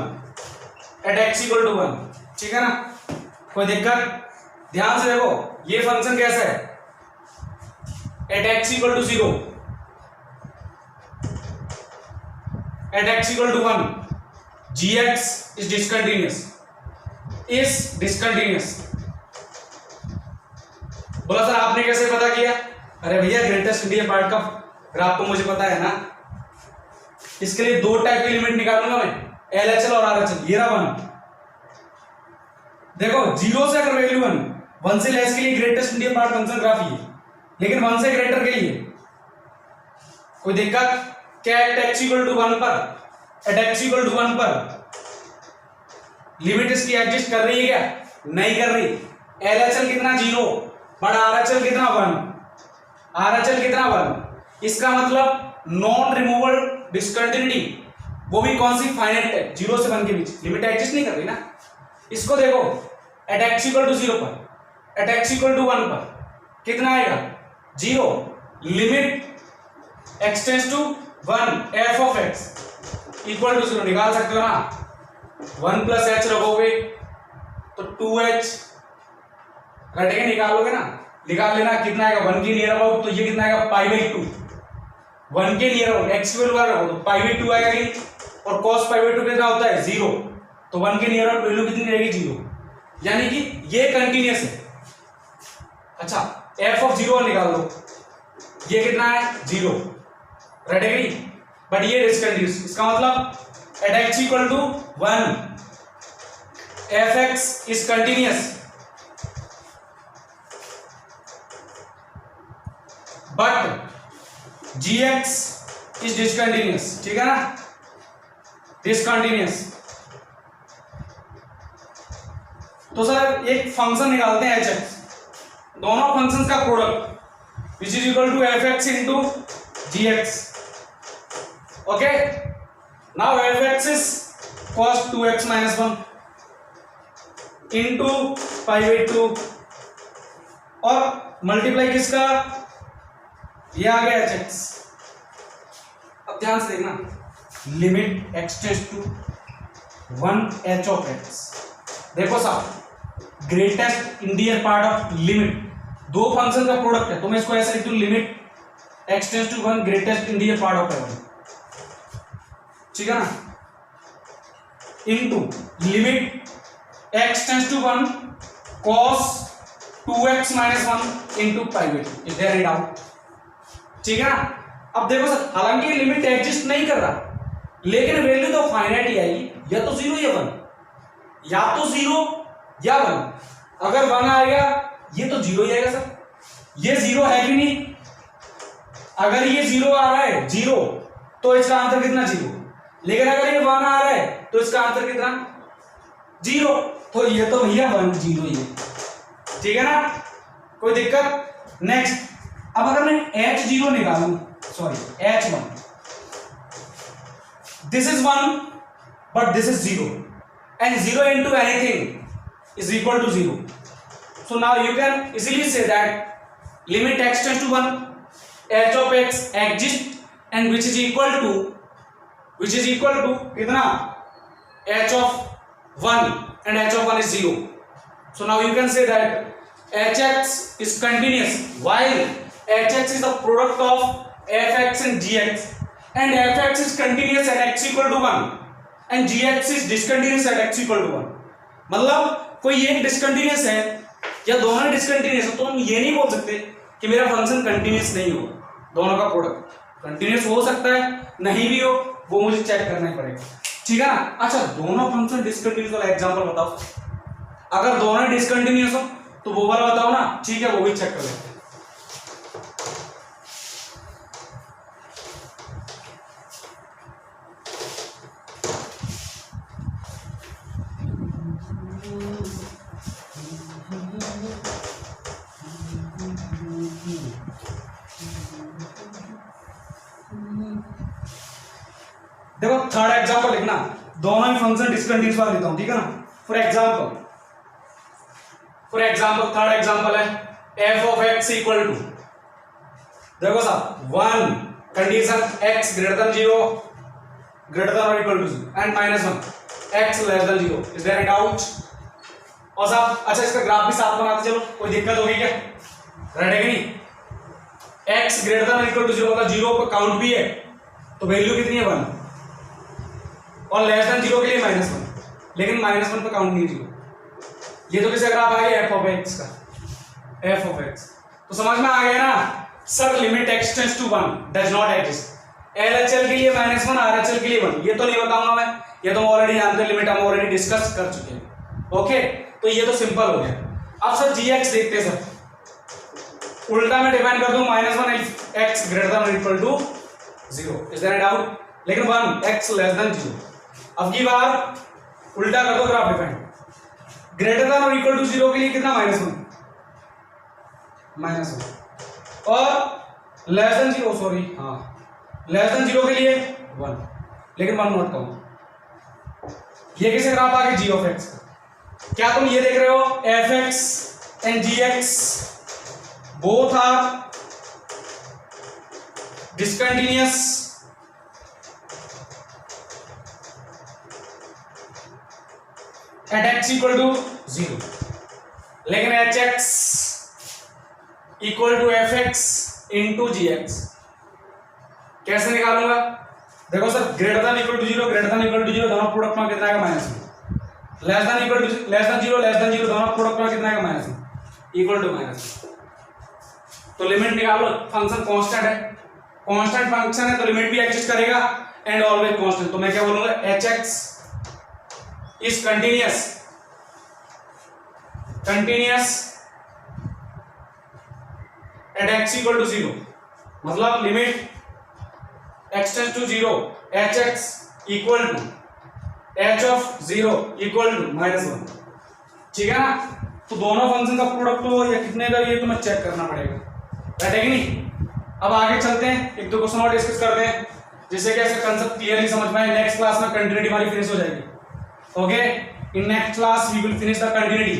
at x equal to 1, ठीक है ना, कोई दिक्कत? ध्यान से देखो, ये फंक्शन कैसा है, at x equal to 0, at x equal to 1, gx is discontinuous, बोला सर आपने कैसे पता किया? अरे भैया ग्रेटेस्ट इंडियन पार्ट का ग्राफ तो मुझे पता है ना। इसके लिए दो टाइप की लिमिट निकालूंगा मैं, LHL और RHL। ये रहा 1। देखो 0 से अगर वैल्यू 1 से लेस के लिए greatest integer part function graph ये, लेकिन 1 से ग्रेटर के लिए कोई दिक्कत क्या? एट x इक्वल टू 1 पर लिमिट इसकी एग्जिस्ट कर रही है क्या? नहीं कर रही। LHL कितना 0 बट RHL कितना 1, RHL कितना 1। इसका मतलब नॉन रिमूवल डिस्कंटिन्यूटी, वो भी कौन सी? फाइनाइट है, 0 से 1 के बीच लिमिट एग्जिस्ट नहीं कर रही ना। इसको देखो एट x इक्वल टू 0 पर, एट x इक्वल टू 1 पर कितना आएगा? 0। Limit x tends to 1 f of x equal to 0 निकाल सकते हो ना। 1 प्लस h रखोगे तो 2h रटेगा, निकालोगे ना, निकाल लेना। कितना आएगा? 1 के नियर अबाउट, तो ये कितना आएगा? पाई बाई 2। 1 के नियर अबाउट x वैल्यू रखो तो पाई बाई 2 आएगा कि, और cos पाई बाई 2 कितना होता है? 0। तो 1 के नियर अबाउट वैल्यू कितनी रहेगी? 0। यानी कि ये कंटिन्यूअस है। अच्छा f ऑफ 0 निकाल दो, ये कितना है? 0 रटेगा, बट ये डिसकंटिन्यूअस। इसका मतलब at x equal to 1 fx is continuous but gx is discontinuous। ठीक है ना, डिसकंटिन्यूअस। तो सर एक फंक्शन निकालते हैं hx, दोनों फंक्शंस का product which is equal to fx into gx। Okay, now fx is cos 2x minus 1 into pi by 2 और मल्टीप्लाई किसका? ये आ गया hx। अब ध्यान से देखना, limit x tends to 1 h of x। देखो साहब greatest integer part of limit, दो फंक्शन का प्रोडक्ट है, तो मैं इसको ऐसे लिख दूं, limit x tends to 1 greatest integer part of f, ठीक है ना, into limit x tends to 1 cos 2x minus 1 into pi by 2। Is there any doubt? ठीक है ना। अब देखो सर, हालांकि लिमिट एग्जिस्ट नहीं कर रहा, लेकिन वैल्यू तो फाइनाइट ही आएगी, या तो 0 या 1, या तो 0 या 1। अगर 1 आएगा ये तो 0 ही आएगा सर। ये 0 है कि नहीं? अगर ये 0 आ रहा है 0, तो इसका आंसर कितना? 0। लेकिन अगर ये 1 आ रहा है तो इसका आंसर कितना? 0। तो ये तो भैया 1 0 ही है, ठीक है ना, कोई दिक्कत? नेक्स्ट, अब अगर मैं h0 निकालूं, sorry h1, this is 1 but this is 0 and 0 into anything is equal to 0. So now you can easily say that limit x tends to 1 h of x exists and which is equal to कितना? h of 1 and h of 1 is 0. So now you can say that hx is continuous while hx is the product of fx and gx, and fx is continuous at x equal to 1 and gx is discontinuous at x equal to 1. मतलब कोई एक discontinuous है या दोनों discontinuous है, तो हम ये नहीं बोल सकते कि मेरा फंक्शन कंटिन्यूअस नहीं होगा। दोनों का प्रोडक्ट कंटिन्यूअस हो सकता है, नहीं भी हो, वो मुझे चेक करना ही पड़ेगा, ठीक है ना। अच्छा, दोनों फंक्शन डिसकंटिन्यूअस वाला एग्जांपल बताओ। अगर दोनों डिसकंटिन्यूअस हो तो वो वाला बताओ ना, ठीक है, वो भी चेक कर लेते हैं। देखो थर्ड एग्जांपल लिखना, दोनों ही फंक्शन डिसकंटिन्यूअस वाला लेता हूं, ठीक है ना। फॉर एग्जांपल थर्ड एग्जांपल है f of x equal to, देखो साहब 1 condition x greater than 0 greater than और equal to 0 and -1 x less than 0। Is there any doubt? और साहब अच्छा इसका ग्राफ भी साथ बनाते चलो, कोई दिक्कत होगी क्या? रटेगा नहीं। x ग्रेटर देन और इक्वल टू 0 मतलब 0 पर काउंट भी है, तो वैल्यू कितनी है? 1, और लेस देन 0 के लिए -1, लेकिन -1 पर काउंट नहीं 0। ये तो किसका ग्राफ आ गया? f ऑफ x का, f ऑफ x। तो समझ में आ गया ना sir, limit x tends to 1 does not exist. LHL के लिए -1, RHL के लिए 1, ये तो नहीं बताऊंगा मैं, ये तो हम ऑलरेडी जानते हैं, लिमिट हम ऑलरेडी डिस्कस कर चुके हैं। ओके, तो ये तो सिंपल हो गया। अब सर gx देखते हैं सर, उल्टा में डिफाइन कर दूं -1 if x greater than or equal to 0, is there doubt? लेकिन 1 x less than 0। अब की बार उल्टा कर दो ग्राफ डिफाइन, ग्रेटर देन और इक्वल टू 0 के लिए कितना -1 और लेस देन 0, सॉरी हाँ, लेस देन 0 के लिए 1, लेकिन 1 नोट करो। ये किसे ग्राफ आ गया? g of x। क्या तुम ये देख रहे हो fx and gx both are discontinuous at x equal to 0, लेकिन hx equal to fx into gx कैसे निकालूंगा? देखो sir, greater than equal to 0, greater than equal to 0 दोनों प्रोडक्ट में कितना आएगा? -1। Less than equal to less than 0 दोनों product में कितना आएगा? -1 इक्वल टू -1। तो लिमिट निकालो, फंक्शन कांस्टेंट है, कांस्टेंट फंक्शन है तो लिमिट भी एग्जिस्ट करेगा एंड ऑलवेज कांस्टेंट। तो मैं क्या बोलूंगा? hx is continuous at x equal to 0, मतलब limit x tends to 0 hx equal to h of 0 equal to -1। ठीक है ना? तो दोनों फंक्शन का प्रोडक्ट हो या कितने का, ये तुम्हें चेक करना पड़ेगा, राइट है कि नहीं? अब आगे चलते हैं, एक दो क्वेश्चन और डिस्कस करते हैं जिससे कि ऐसे कंसेप्ट क्लियरली समझ में आए। नेक्स्ट क्लास में कंटिन्यूटी हमारी फिनिश हो जाएगी। Okay, in next class we will finish the continuity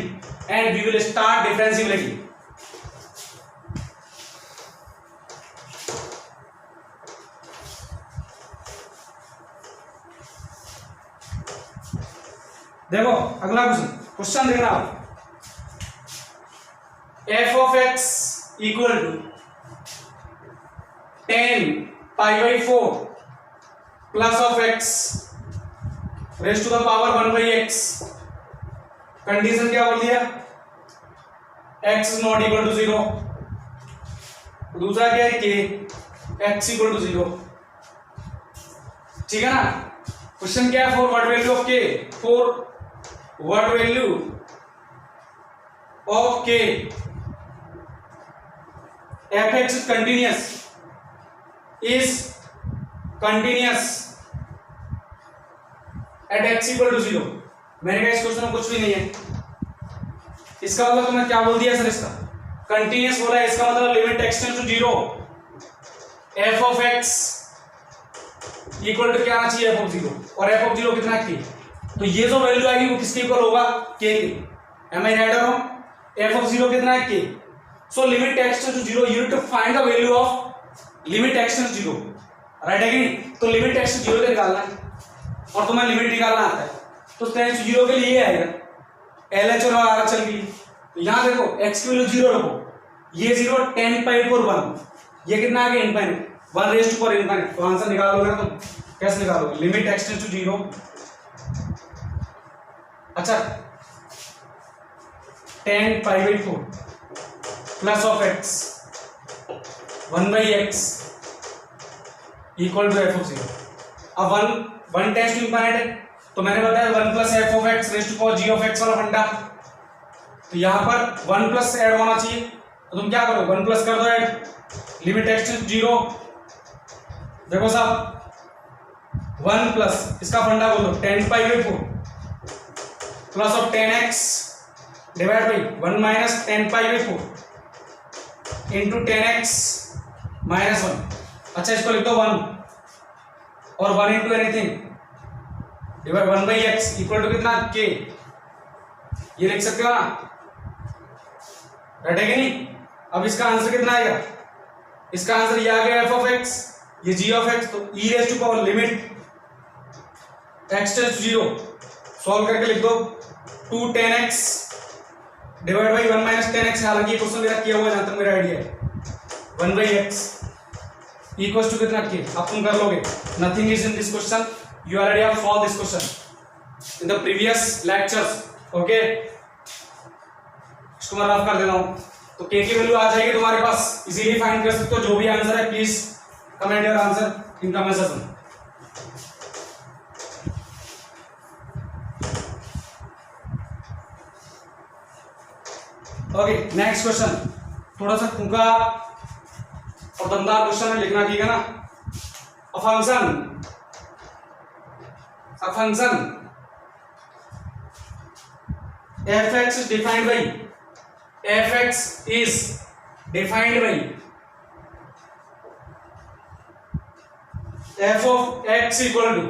and we will start differentiability. देखो अगला क्वेश्चन देखना आप, f of x equal to 10π/4 plus of x raise to the power 1/x। Condition क्या बोल दिया? x is not equal to 0। दूसरा क्या है? k x equal to 0। ठीक है ना? क्वेश्चन क्या है? For what value of k, for what value of k fx is continuous at x equal to 0। मैंने कहा इस क्वेश्चन में कुछ भी नहीं है, इसका मतलब तुमने क्या बोल दिया सर? इसका कंटिन्यूअस बोला है, इसका मतलब limit x tends to 0 f of x equal to क्या आना चाहिए? f ऑफ 0, और f ऑफ 0 कितना है? k। तो ये जो वैल्यू आएगी वो किसके इक्वल होगा? k के। एम आई राइट और रॉन्ग? f ऑफ 0 कितना है? k। So limit x tends to 0, you need to find the value of limit x tends to 0, right है कि नहीं? तो लिमिट x टू 0 के निकालना है और तुम्हें लिमिट निकालना आता है, तो टेंड्स टू 0 के लिए ये आएगा LHL और RHL के लिए। तो यहां देखो x की वैल्यू 0 रखो, ये 0 10π/1, ये कितना आ गया? Infinite, 1 raise to power infinite. तो आंसर निकालोगे ना तुम? कैसे निकालोगे? लिमिट x टेंड्स टू 0, अच्छा 10π/4 plus of x 1/x equal to f of 0। अब 1 टेंड्स टू इनफाइनाइट है, तो मैंने बताया 1 plus f of x raise to power g of x वाला फंडा। तो यहां पर 1 प्लस ऐड होना चाहिए, तो तुम क्या करो? 1 प्लस कर दो add, limit x tends to 0। देखो साहब 1 प्लस इसका फंडा बोलो 10π/4 plus of 10x divide by 1 minus 10π/4 into 10x minus 1। अच्छा इसको लिख दो 1 और 1 into anything divide 1/x equal to कितना? k। ये लिख सकते हो ना, राइट है कि नहीं? अब इसका आंसर कितना आएगा? इसका आंसर ये आ गया f ऑफ x, ये g ऑफ x, तो e raise to power limit x tends to 0 solve करके लिख दो 2 10x divide by 1 minus 10x। हालांकि ये क्वेश्चन मेरा किया हुआ है, जहां तक मेरा आइडिया है 1/x इक्वल्स टू कितना? k। अब तुम कर लोगे, nothing is in this question, you already have solve this question in the previous lectures. Okay, इसको मैं रफ कर देता हूं। तो तो k की वैल्यू आ जाएगी तुम्हारे पास, इजीली फाइंड कर सकते हो। जो भी आंसर है please comment your answer in comment section. Okay next question, थोड़ा सा फूका और दमदार क्वेश्चन है, लिखना ठीक है ना। A function fx is defined by f(x) is defined by f of x equal to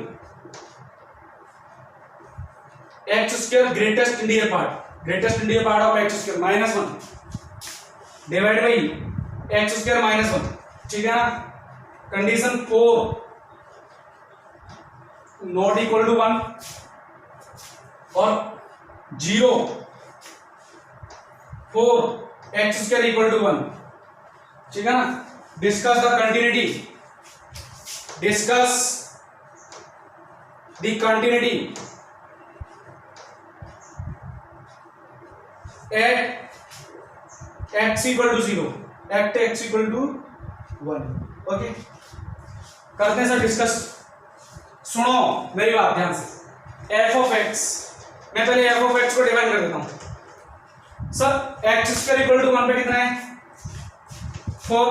x square greatest interior part of x square minus 1 divided by x square minus 1, ठीक है ना। कंडीशन 4 नॉट इक्वल टू 1 और 0 4 x square equal to 1, ठीक है ना। Discuss the continuity, discuss the continuity at x equal to 0 at x equal to 1। Okay करते हैं sir discuss. सुनो मेरी बात ध्यान से। f ऑफ x, मैं पहले f ऑफ x को डिवाइड कर देता हूं sir. x square equal to 1 पे कितना है 4,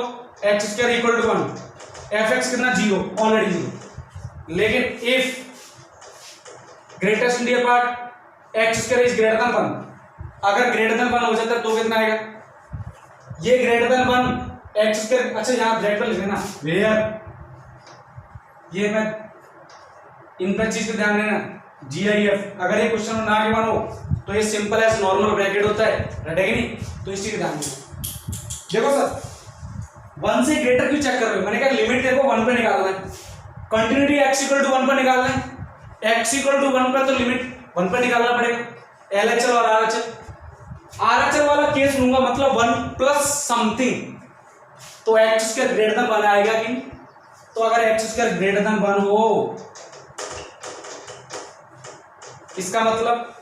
x square equal to 1, fx कितना 0 ऑलरेडी 0। लेकिन if greatest integer part x square is greater than 1, अगर ग्रेटर देन 1 हो जाता है तो कितना आएगा, ये ग्रेटर देन 1 x स्क्वायर। अच्छा यहां ब्रैकेट पर लिख लेना वेयर, ये मैं इन पर चीज पे ध्यान देना। GIF अगर ये क्वेश्चन ना गिवन हो तो ये सिंपल एज नॉर्मल ब्रैकेट होता है, रटेगा नहीं, तो इस चीज ध्यान देना। देखो सर 1 से ग्रेटर क्यों चेक कर रहे हो, मैंने कहा लिमिट देखो 1 पे निकालना है, कंटिन्यूटी x इक्वल टू 1 पे निकालना है। x इक्वल टू 1 पे तो लिमिट 1 पे निकालना पड़ेगा। LHL और RHL वाला केस लूंगा, मतलब 1 प्लस समथिंग, तो x स्क्वायर ग्रेटर देन 1 आएगा कि, तो अगर x स्क्वायर ग्रेटर देन 1 हो, इसका मतलब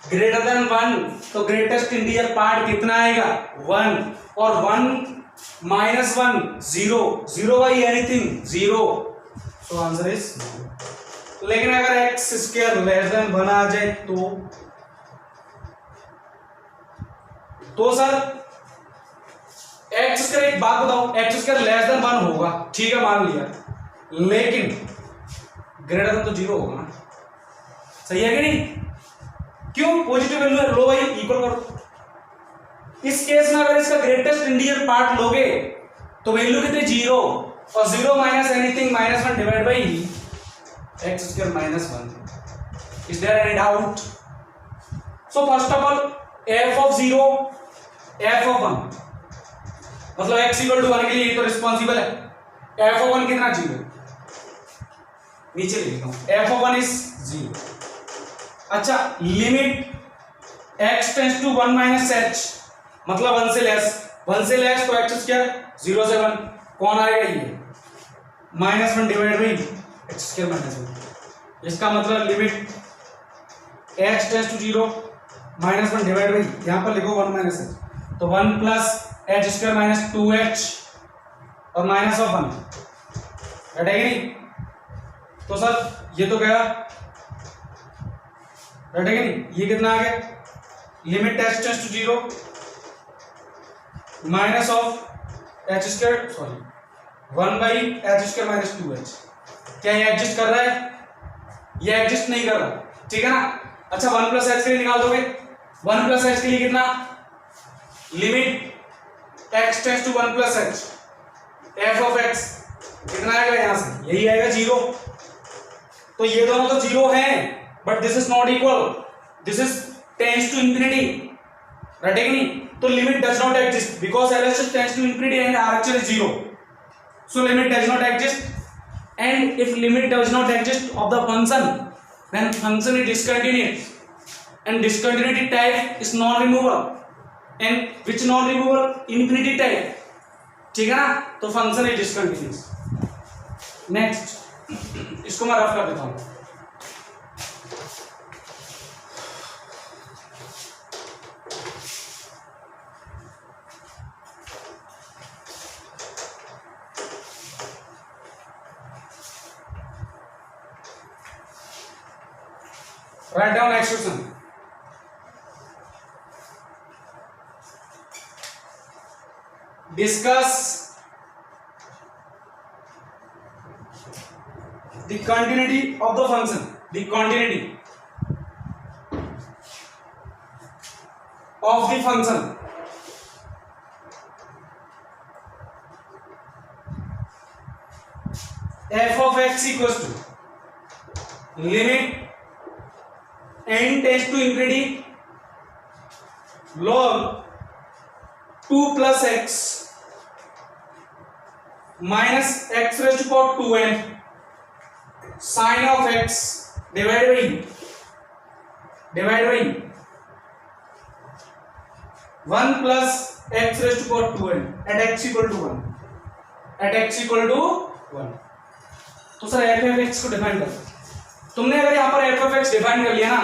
ग्रेटर देन 1 तो ग्रेटेस्ट इंटीरियर पार्ट कितना आएगा 1, और 1 माइनस 1 0, 0 बाई एनीथिंग 0, तो आंसर इज। लेकिन अगर x स्क्वायर लेस देन 1 आ जाए तो सर x स्क्वायर, एक बात बताओ, x स्क्वायर लेस देन 1 होगा, ठीक है मान लिया, लेकिन ग्रेटर देन तो 0 होगा ना, सही है कि नहीं। क्यों, पॉजिटिव वैल्यू है, लो भाई इक्वल करो। इस केस में अगर इसका ग्रेटेस्ट इंटीरियर पार्ट लोगे तो वैल्यू कितनी 0, और 0 minus anything minus 1 divide by x square minus 1। Is there any doubt? So first of all f of 0 f of 1, मतलब x इक्वल टू 1 के लिए तो रिस्पॉन्सिबल है। f ऑफ 1 कितना 0, नीचे लिखता हूं f ऑफ 1 इज 0। अच्छा limit x tends to 1 minus h, मतलब 1 से लेस तो x स्क्वायर 0 से 1 कौन आएगा, ये minus 1 divide by x square minus 1। इसका मतलब limit x tends to 0 minus 1 divide by, यहां पर लिखो 1 माइनस h, तो 1 plus h square minus 2h और माइनस ऑफ 1, रटेगा नहीं। तो सर ये तो गया, रटेगा नहीं, ये कितना आ गया, limit h tends to 0 minus of h square, sorry 1 by h square minus 2h। क्या ये एडजस्ट कर रहा है, ये एडजस्ट नहीं कर रहा, ठीक है ना। अच्छा 1 प्लस h के लिए निकाल दोगे, 1 प्लस h के लिए कितना, limit x tends to 1 plus h, f of x कितना आएगा, यहां से यही आएगा 0। तो ये दोनों तो 0 हैं, but this is not equal, this is tends to infinity, रटेगा नहीं। तो limit does not exist because LHS tends to infinity and RHS is 0, so limit does not exist, and if limit does not exist of the function, then function is discontinuous, and discontinuity type is non-removable, and which non-removable, infinity type, ठीक है ना, तो function is discontinuous। Next इसको मैं rough कर देता हूं। Write down next question. Discuss the continuity of the function, the continuity of the function f of x equals to limit n tends to infinity log 2 plus x minus x raised to power 2n sin of x divided by 1 plus x raised to power 2n at x equal to 1, at x equal to 1। तो sir F F x को define कर, तुमने अगर यहाँ पर F F x define कर लिया ना,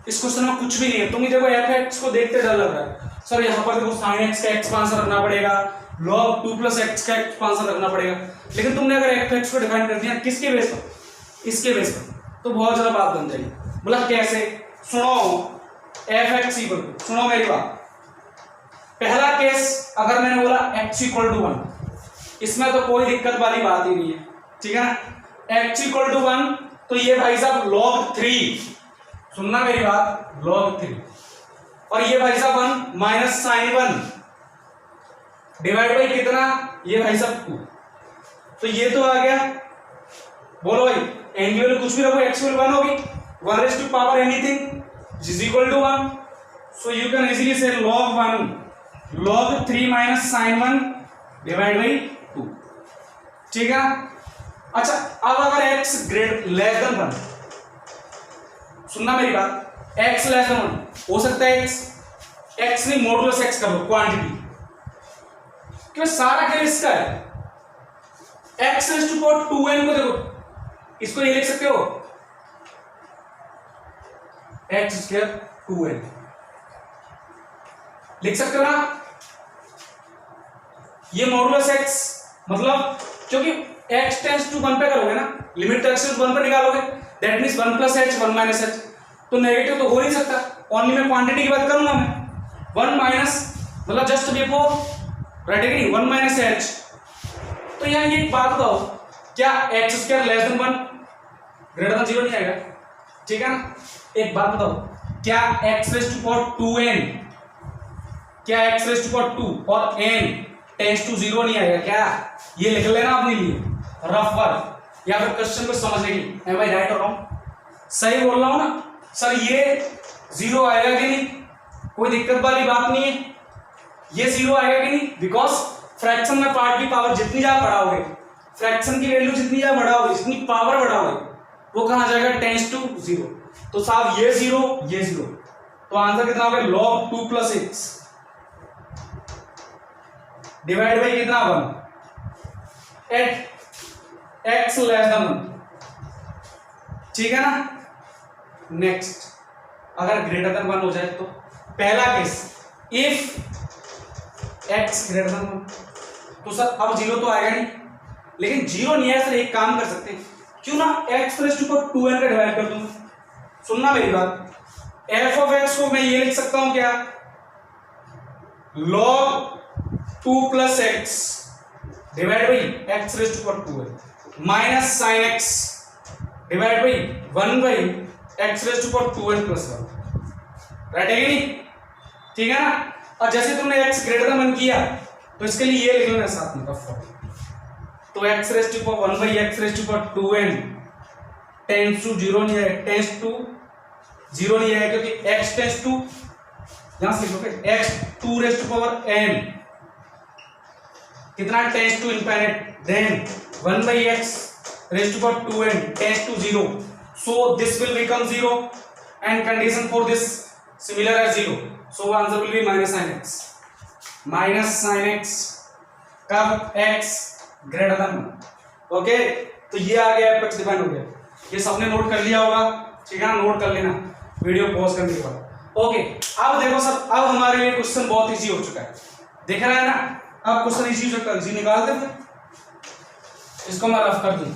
इस क्वेश्चन में कुछ भी नहीं है। तुम्हें देखो एफ एक्स को देखते डर लग रहा है, सर यहाँ पर देखो साइन एक्स का एक्सपांशन रखना पड़ेगा, लॉग 2 प्लस एक्स का एक्सपांशन रखना पड़ेगा, लेकिन तुमने अगर एफ एक्स को डिफाइन कर दिया किसके बेस पर, इसके बेस पर, तो बहुत ज्यादा बात बन जाएगी। बोला कैसे, सुनो एफ एक्स इक्वल, सुनो मेरी बात। पहला केस अगर मैंने बोला एक्स इक्वल टू 1, इसमें तो कोई दिक्कत वाली बात ही नहीं है, ठीक है ना। x इक्वल टू 1 तो ये भाई साहब log 3, सुनना मेरी बात, log 3, और ये भाई साहब 1 माइनस साइन 1 डिवाइड बाई कितना, ये भाई साहब 2, तो ये तो आ गया। बोलो भाई एन की वैल्यू कुछ भी रखो, x वैल्यू 1 होगी, 1 raise to power anything is equal to 1, so you can easily से log 1 log 3 minus sine 1 divide by 2, ठीक है। अच्छा अब अगर x ग्रेट लेस देन 1, सुनना मेरी बात, x लेस देन 1 हो सकता है, x नहीं मॉडुलस x कर लो क्वांटिटी, क्यों सारा खेल इसका है। x raise to power 2n को देखो, इसको ये लिख सकते हो x स्क्वायर 2n लिख सकते हो ना, ये मॉडुलस x, मतलब क्योंकि x टेंड्स टू 1 पे करोगे ना, लिमिट तो x टेंड्स टू 1 पे निकालोगे, that means 1 plus h 1 minus h, तो नेगेटिव तो हो नहीं सकता, ओनली मैं क्वांटिटी की बात करूंगा मैं। 1 माइनस मतलब जस्ट बिफोर, राइट है कि नहीं, 1 माइनस h। तो यहाँ ये एक बात बताओ, क्या x square less than 1 greater than 0 नहीं आएगा, ठीक है ना। एक बात बताओ, क्या x raise to power 2n, क्या x रेज़ टू पावर 2 और n टेंड्स टू 0 नहीं आएगा क्या, ये लिख लेना अपने लिए रफ वर्क, या फिर क्वेश्चन को समझने की, एम आई राइट और रॉन्ग, सही बोल रहा हूं ना सर, ये 0 आएगा कि नहीं, कोई दिक्कत वाली बात नहीं है, ये 0 आएगा कि नहीं, बिकॉज फ्रैक्शन में पार्ट की पावर जितनी ज्यादा बढ़ाओगे, फ्रैक्शन की वैल्यू जितनी ज्यादा बढ़ाओगे, जितनी पावर बढ़ाओगे, वो कहां जाएगा, टेंड्स टू 0, तो साहब ये 0 ये 0, तो आंसर कितना हो गया, log 2 plus x divide by कितना 1 एट x लेस देन 1, ठीक है ना। नेक्स्ट अगर ग्रेटर देन 1 हो जाए तो पहला case if x greater than 1, तो सर अब 0 तो आएगा नहीं, लेकिन 0 नहीं है सर, एक काम कर सकते हैं, क्यों ना x raise to power 2n का डिवाइड कर दूं। सुनना मेरी बात, f ऑफ x को मैं ये लिख सकता हूं क्या, log 2 plus x divide by x raise to power 2n minus sine x divide by 1 by x raise to power 2n plus 1, right है कि नहीं, ठीक है ना। और जैसे तुमने x ग्रेटर देन 1 किया तो इसके लिए ये लिख लेना साथ में, तो x raise to power 1 by x raise to power 2n tends to 0 नहीं है, टेंड्स टू 0 नहीं है, क्योंकि x टेंड्स टू, यहां से लिखोगे x 2 raise to power n कितना tends to infinite, then 1 by x raised to power 2n tends to 0, so this will become 0 and condition for this similar as 0, so answer will be minus sin x, minus sin x कब x greater than 1, okay. तो ये आ गया f define हो गया, ये सबने note कर लिया होगा, ठीक है ना, नोट कर लेना वीडियो पॉज करने के बाद, ओके। अब देखो सर, अब हमारे लिए क्वेश्चन बहुत इजी हो चुका है, देख रहा है ना, अब क्वेश्चन इजी हो चुका है, इजी निकाल दे फिर, इसको मैं रफ कर दूं,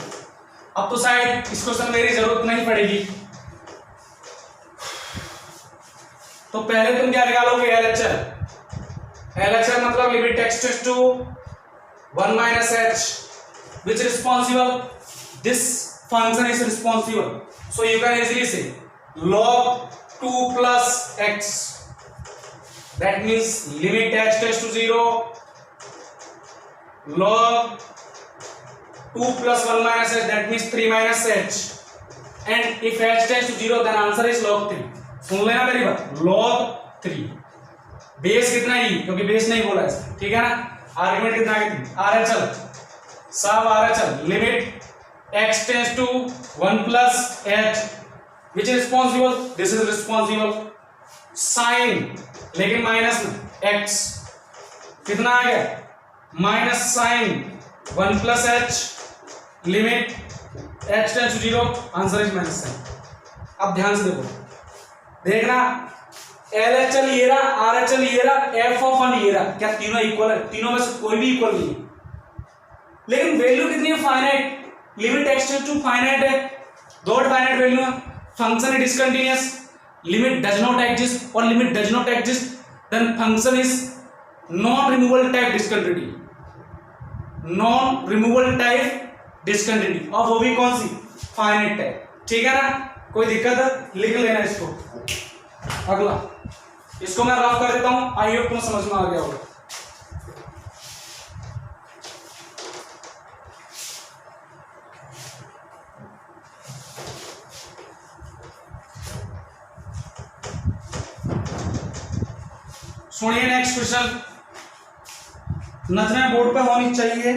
अब तो शायद इस क्वेश्चन मेरी जरूरत नहीं पड़ेगी, तो पहले तुम क्या निकालोगे LHL, LHL मतलब limit x tends to 1 minus h, which responsible, this function is responsible, so you can easily say log 2 plus x, that means limit h tends to 0 log 2 plus 1 minus h, that means 3 minus h, and if h tends to 0 then answer is log 3. सुन लेना मेरी बात, log 3. Base कितना ही, क्योंकि base नहीं बोला है, ठीक है ना. आर्गुमेंट कितना कितनी, RHL सब RHL limit x tends to 1 plus h, which is responsible, this is responsible, sin लेकिन माइनस में x कितना आ गया, माइनस साइन 1 plus h लिमिट h tends to 0, answer is minus sine. अब ध्यान से देखो, देखना LHL ये रहा, RHL ये रहा, f of 1 ये रहा, क्या तीनों इक्वल है? तीनों में से कोई भी इक्वल नहीं, लेकिन वैल्यू कितनी है, finite. Limit x tends to finite है, डॉट फाइनाइट वैल्यू है, फंक्शन है discontinuous, limit does not exist और limit does not exist, then function is non removable type discontinuity, non removable type discontinuity, और वो भी कौन सी, फाइनाइट टाइप. ठीक है ना, कोई दिक्कत है, लिख लेना इसको. अगला इसको मैं रफ कर देता हूं, आई होप तुम्हें समझ में आ गया होगा. सुनिए नेक्स्ट क्वेश्चन. नजरें बोर्ड पे होनी चाहिए,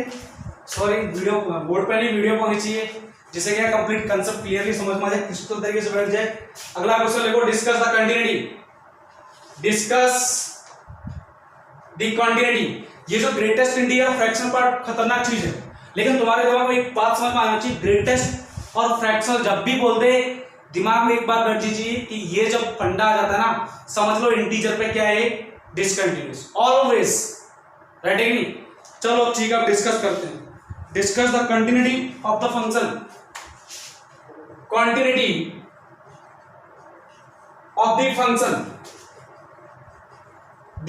सॉरी वीडियो बोर्ड पे नहीं, वीडियो पे होनी चाहिए, जिससे क्या कंप्लीट कंसेप्ट क्लियरली समझ में आ जाए, क्रिस्टल तरीके से बैठ जाए. अगला क्वेश्चन देखो, discuss the continuity. Discuss the continuity. ये जो ग्रेटेस्ट इंटीजर फ्रैक्शन पार्ट खतरनाक चीज है, लेकिन तुम्हारे दिमाग में एक बात समझ में आना चाहिए, ग्रेटेस्ट और फ्रैक्शनल जब भी बोलते दिमाग में एक बात बैठ जाइए कि ये जब फंडा आ जाता है ना, समझ लो इंटीजर पे क्या है, डिसकंटिन्यूअस ऑलवेज. राइट है नहीं. चलो ठीक है, अब डिस्कस करते हैं. Discuss the continuity of the function. continuity of the function.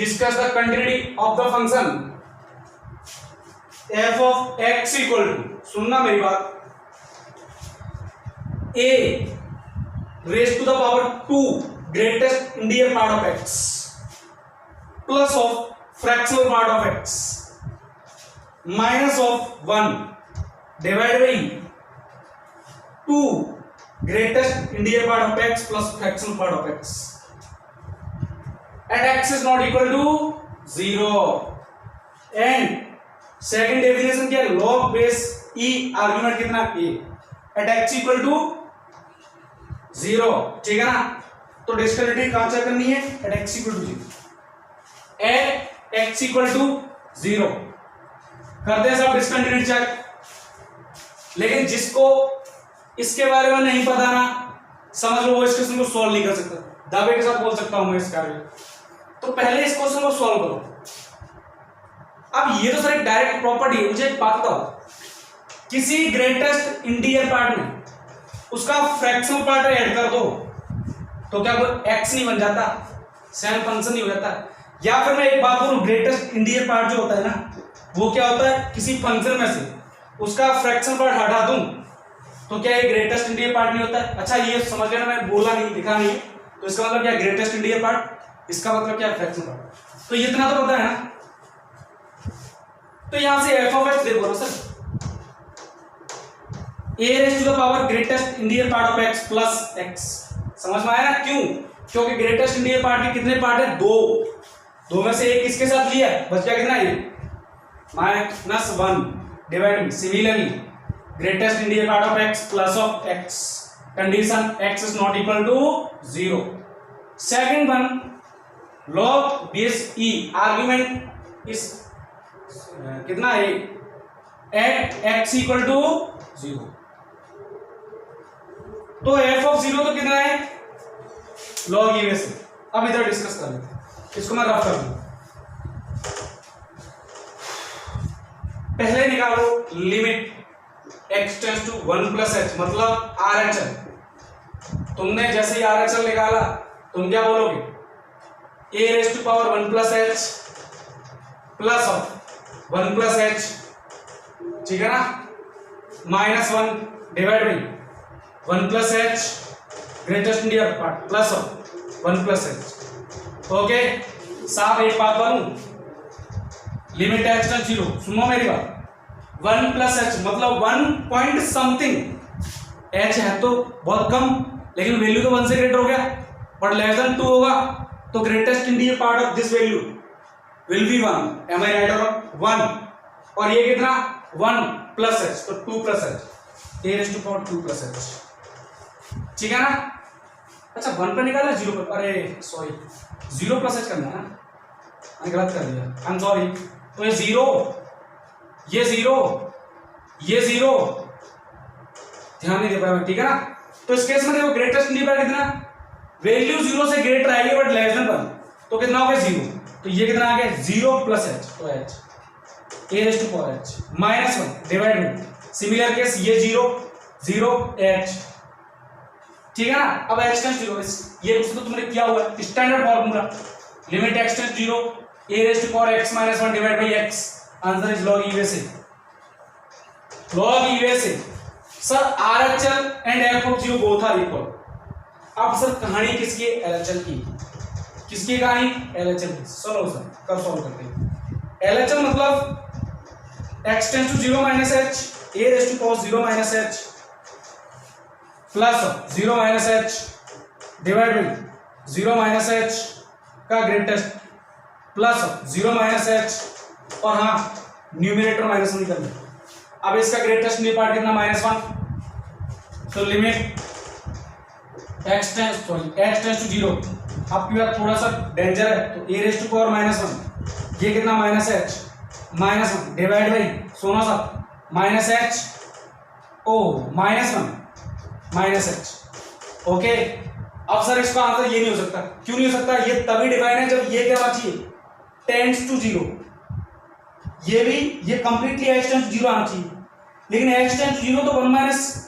Discuss the continuity of the function f of x equal to, सुनना मेरी बात, a raised to the power 2 greatest integer part of x plus of fractional part of x minus of 1 divided by 2 greatest integer part of x plus fractional part of x, and x is not equal to 0. and second definition क्या है, log base e argument कितना a at x equal to 0. ठीक है ना, तो discontinuity कहां check करनी है, at x equal to 0. at x equal to 0 करते हैं सब डिस्कंटिन्यूटी चेक. लेकिन जिसको इसके बारे में नहीं पता ना, समझ लो वो इस क्वेश्चन को सॉल्व नहीं कर सकता. दावे के साथ बोल सकता हूं मैं इस कार्य. तो पहले इस क्वेश्चन को सॉल्व करो. अब ये तो सर एक डायरेक्ट प्रॉपर्टी है, मुझे एक बात बताओ, किसी ग्रेटेस्ट इंटीजर पार्ट में उसका फ्रैक्शनल पार्ट ऐड कर दो तो क्या वो x नहीं बन जाता, सेम फंक्शन नहीं हो जाता. या फिर मैं एक बात बोलूं, ग्रेटेस्ट इंटीजर पार्ट जो होता है ना, वो क्या होता है, किसी फंक्शन में से उसका फ्रैक्शनल पार्ट हटा दूं तो क्या ये ग्रेटेस्ट इंटीजर पार्ट नहीं होता है. अच्छा ये समझ लेना, मैं बोला नहीं, लिखा नहीं, तो इसका मतलब क्या, ग्रेटेस्ट इंटीजर पार्ट, इसका मतलब क्या, फ्रैक्शनल पार्ट. तो इतना तो पता है ना. तो यहां से f of x देखो ना sir, a raised to the power greatest integer part of x plus x. समझ में आया ना, क्यों, क्योंकि ग्रेटेस्ट इंटीजर पार्ट के कितने पार्ट है, दो में से एक किसके साथ लिया, बच गया कितना, ये -1 divide. Similarly greatest integer part of x plus of x, condition x is not equal to 0. second one, log base e argument is कितना है, at x equal to 0. तो f of 0 तो कितना है, log e में से. अब इधर डिस्कस कर लेते हैं, इसको मैं रफ कर दूं. पहले निकालो limit x tends to 1 plus h, मतलब RHL. तुमने जैसे ही RHL निकाला तुम क्या बोलोगे, a raise to power 1 plus h plus of 1 plus h, ठीक है ना, minus 1 divide by 1 plus h greatest integer part plus of 1 plus h. Okay साहब एक बात बनू, लिमिट एक्स टेंस 0, सुनो मेरी बात, 1 प्लस एच मतलब 1 पॉइंट समथिंग, एच है तो बहुत कम लेकिन वैल्यू तो 1 से ग्रेटर हो गया, बट लेस देन 2 होगा तो greatest integer part of this value will be 1, am I right और 1, और ये कितना 1 प्लस एच तो 2 plus h, a raise to power 2 plus h, ठीक है ना। अच्छा 1 पे निकालना 0 पर, अरे सॉरी 0 प्लस एच करना है ना, मैंने गलत कर दिया, आई एम सॉरी। तो ये 0 ये 0 ये 0 ध्यान नहीं दे पाया, ठीक है ना। तो इस केस में देखो ग्रेटेस्ट इंटीजर कितना, वैल्यू 0 से ग्रेटर आएगी बट लेस देन 1, तो कितना हो गया 0, तो ये कितना आ गया 0 प्लस एच, तो h a raise to power h minus 1 divide by, similar case ये 0 0 एच, ठीक है ना। अब एच टेंस 0, ये उसको तुमने किया हुआ है standard formula, limit x tends 0 a raise to power x minus 1 divide by x, answer is log e से, लॉग ई से। Sir RHL and f of 0 both are equal. अब सर कहानी किसकी, एलएचएल की, किसकी कहानी, एलएचएल की। चलो सर कब सॉल्व करते हैं। एलएचएल मतलब x tends to 0 minus h a raise to power 0 minus h plus 0 minus h divide by 0 minus h का ग्रेटेस्ट प्लस 0 माइनस एच, और हाँ न्यूमिनेटर माइनस 1 करना। अब इसका ग्रेटेस्ट न्यू पार्ट कितना -1, तो लिमिट एक्स टेंस टू 0, अब की बात थोड़ा सा डेंजर है, तो ए रेज़ टू पावर -1 ये कितना minus h minus 1 divide by सोना सा माइनस एच ओ माइनस 1 माइनस एच। ओके अब सर इसका आंसर ये नहीं हो सकता, क्यों नहीं हो सकता, ये तभी डिफाइन है जब ये क्या होना चाहिए टेंड्स टू 0, ये भी ये कंप्लीटली एक्स टेंस टू 0 आना चाहिए, लेकिन एक्स टेंस टू 0 तो 1 minus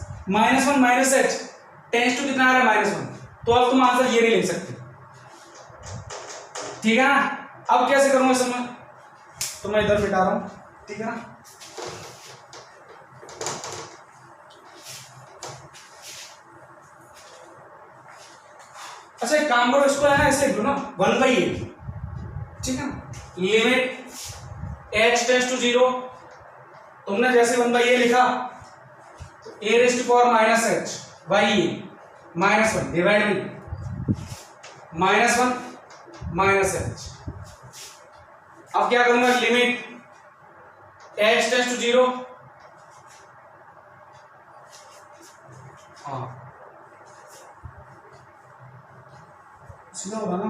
1 minus h tends to कितना आ रहा है -1, तो अब तुम आंसर ये नहीं लिख सकते, ठीक है ना। अब कैसे करूंगा इस समय, तो मैं इधर मिटा रहा हूं, ठीक है ना। अच्छा एक काम करो, इसको है ना ऐसे लिख लो ना 1/a, ठीक है ना। लिमिट एक्स टेंस टू 0, तुमने जैसे 1/a लिखा तो a raise to power minus h by a minus 1 divide by -1 minus h. अब क्या करूंगा, लिमिट एक्स टेंस टू 0, हाँ सीधा होगा ना,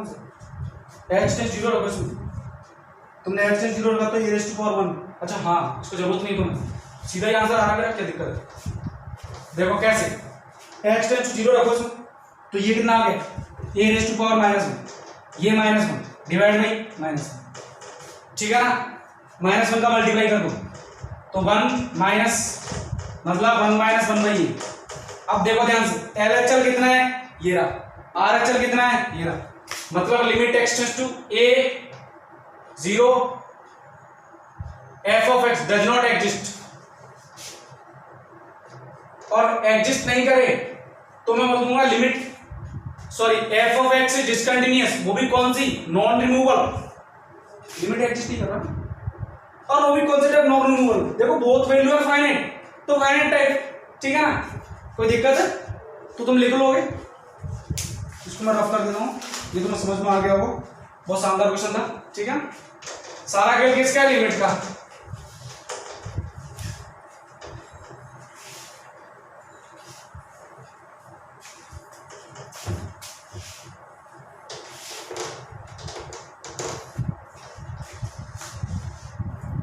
एक्स टेंस 0 रखो, तुमने एक्स टेंस 0 रखा तो ए रेज़ टू पावर 1, अच्छा हाँ इसको जरूरत नहीं, तुम्हें सीधा ही आंसर आ रहा है, क्या दिक्कत है। देखो कैसे, एक्स टेंस टू 0 रखो तो ये कितना आ गया ए रेज़ टू पावर -1 ये -1 डिवाइड बाई -1, ठीक है ना। -1 का मल्टीप्लाई कर दो तो 1 माइनस मतलब 1 माइनस 1/a। अब देखो ध्यान से, एलएचएल कितना है ये रहा, आरएचएल कितना है ये रहा, मतलब limit x tends to a 0 f of x does not exist, और एग्जिस्ट नहीं करे तो मैं बोलूंगा limit sorry f of x is discontinuous, वो भी कौन सी, नॉन रिमूवल, लिमिट एग्जिस्ट नहीं कर रहा और वो भी कंसीडर नॉन रिमूवल। देखो बोथ वैल्यू आर फाइनाइट, तो फाइनाइट टाइप, ठीक है ना, कोई दिक्कत है तो तुम लिख लोगे, इसको मैं रफ कर देता हूँ, ये तुम्हें समझ में आ गया होगा, बहुत शानदार क्वेश्चन था, ठीक है। सारा खेल किसका है, लिमिट का।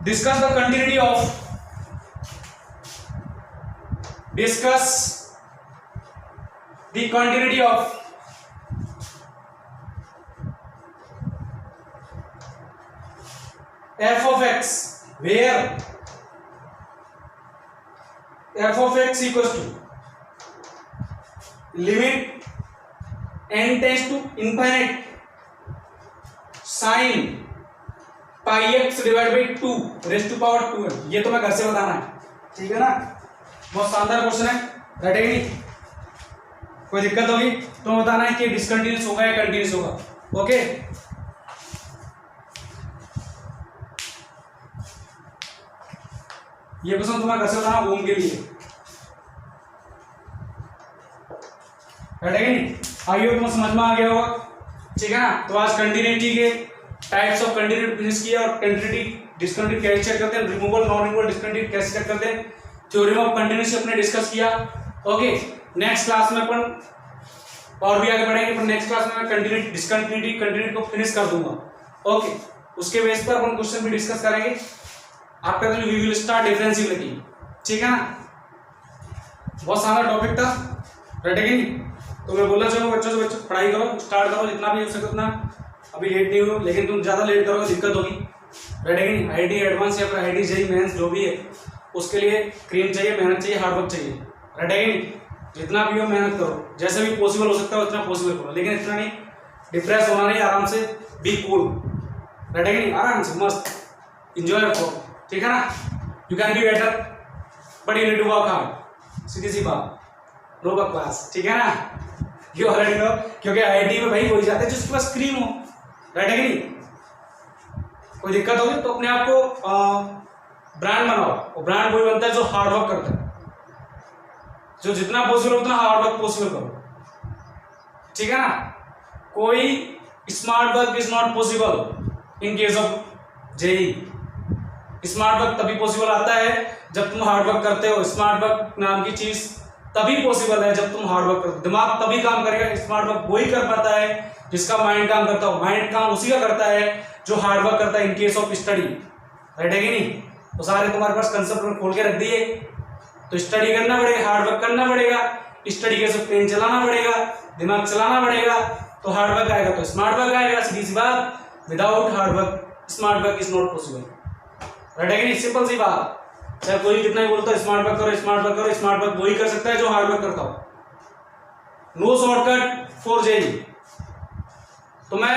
Discuss the continuity of f of x where f of x equals to limit n tends to infinite sine pi x divide by 2 raise to power 2 है। ये तो मैं घर से बताना है, ठीक है ना। बहुत शानदार क्वेश्चन है, रटेगी नहीं, कोई दिक्कत होगी तो बताना है कि डिसकंटिन्यूस होगा या कंटिन्यूस होगा। ओके, ये क्वेश्चन तुम्हारा घर से बताना होम के लिए, रटेगी नहीं। आइए तुम्हें समझ में आ गया होगा, ठीक है ना। तो आज कंटिन्यूटी के टाइप्स ऑफ कंटिन्यूटी फिनिश किया और कंटिन्यूटी डिसकंटिन्यूटी कैसे चेक करते हैं, रिमूवल नॉन रिमूवल डिसकंटिन्यूटी कैसे चेक करते हैं, थ्योरम ऑफ कंटिन्यूटी अपने डिस्कस किया। ओके, नेक्स्ट क्लास में अपन और भी आगे बढ़ेंगे, पर नेक्स्ट क्लास में मैं कंटिन्यूटी डिसकंटिन्यूटी कंटिन्यूटी को फिनिश कर दूंगा। ओके, उसके बेस पर अपन क्वेश्चन भी डिस्कस करेंगे। आपका तो वी विल स्टार्ट डिफरेंशिएबिलिटी, ठीक है ना। बहुत सारा टॉपिक था, रटेगी नहीं। तो मैं बोलना चाहूँगा बच्चों से, बच्चों पढ़ाई करो, स्टार्ट करो जितना भी हो सके उतना। अभी लेट नहीं हो, लेकिन तुम ज़्यादा लेट करोगे दिक्कत होगी, रटेगी नहीं। आईटी एडवांस या फिर आईटी जेई मेंस जो भी है उसके लिए क्रीम चाहिए, मेहनत चाहिए, हार्डवर्क चाहिए, रटेगी नहीं। जितना भी हो मेहनत करो, जैसे भी पॉसिबल हो सकता है उतना पॉसिबल करो, लेकिन इतना नहीं डिप्रेस होना नहीं, आराम से बी कूल, रटेगी नहीं, आराम से मस्त इंजॉय रखो, ठीक है ना। You can be better but you need to work hard, सीधी सी बात, नो बकवास, ठीक है ना। यू ऑलरेडी नो, क्योंकि आईआईटी में भाई वही जाते हैं जिसके पास क्रीम हो, राइट है कि नहीं। कोई दिक्कत होगी तो अपने आप को ब्रांड बनाओ, और ब्रांड वही बनता है जो हार्ड वर्क करता है, जो जितना पॉसिबल उतना हार्ड वर्क पॉसिबल करो, ठीक है ना। कोई smart work is not possible in case of JEE. Smart work तभी पॉसिबल आता है जब तुम हार्ड वर्क करते हो। स्मार्ट वर्क नाम की चीज तभी पॉसिबल है जब तुम हार्ड वर्क करते हो। दिमाग तभी काम करेगा, स्मार्ट वर्क वही कर पाता है जिसका माइंड काम करता हो। माइंड काम उसी का करता है जो हार्ड वर्क करता है इन केस ऑफ स्टडी, राइट है कि नहीं। तो सारे तुम्हारे पास कंसेप्ट खोल के रख दिए, तो स्टडी करना पड़ेगा, हार्ड वर्क करना पड़ेगा, स्टडी के साथ पेन चलाना पड़ेगा, दिमाग चलाना पड़ेगा, तो हार्ड वर्क आएगा तो स्मार्ट वर्क आएगा, सीधी सी बात। Without hard work smart work is not possible, right है कि नहीं, सिंपल सी बात। चाहे कोई कितना ही बोलता है स्मार्ट वर्क करो, स्मार्ट वर्क करो, स्मार्ट वर्क वही कर सकता है जो हार्ड वर्क करता हो। No shortcut for JEE. तो मैं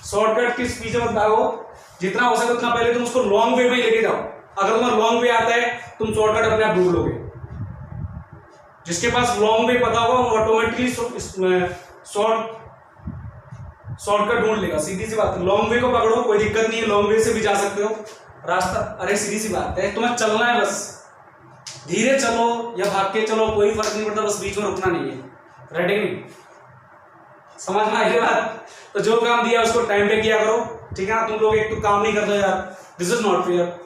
शॉर्टकट की स्पीच मत भागो, जितना हो सके उतना पहले तुम उसको लॉन्ग वे में लेके जाओ। अगर तुम्हें लॉन्ग वे आता है तुम शॉर्टकट अपने आप ढूंढ लोगे। जिसके पास लॉन्ग वे पता होगा वो ऑटोमेटिकली शॉर्टकट ढूंढ लेगा, सीधी सी बात। लॉन्ग वे को पकड़ो, कोई दिक्कत नहीं है, लॉन्ग वे से भी जा सकते हो रास्ता। अरे सीधी सी बात है, तुम्हें चलना है, बस धीरे चलो या भाग के चलो, कोई फर्क नहीं पड़ता, बस बीच में रुकना नहीं है, राइट है नहीं। समझ में आई बात। तो जो काम दिया उसको टाइम पे किया करो, ठीक है ना। तुम लोग एक तो काम नहीं करते यार, this is not fair,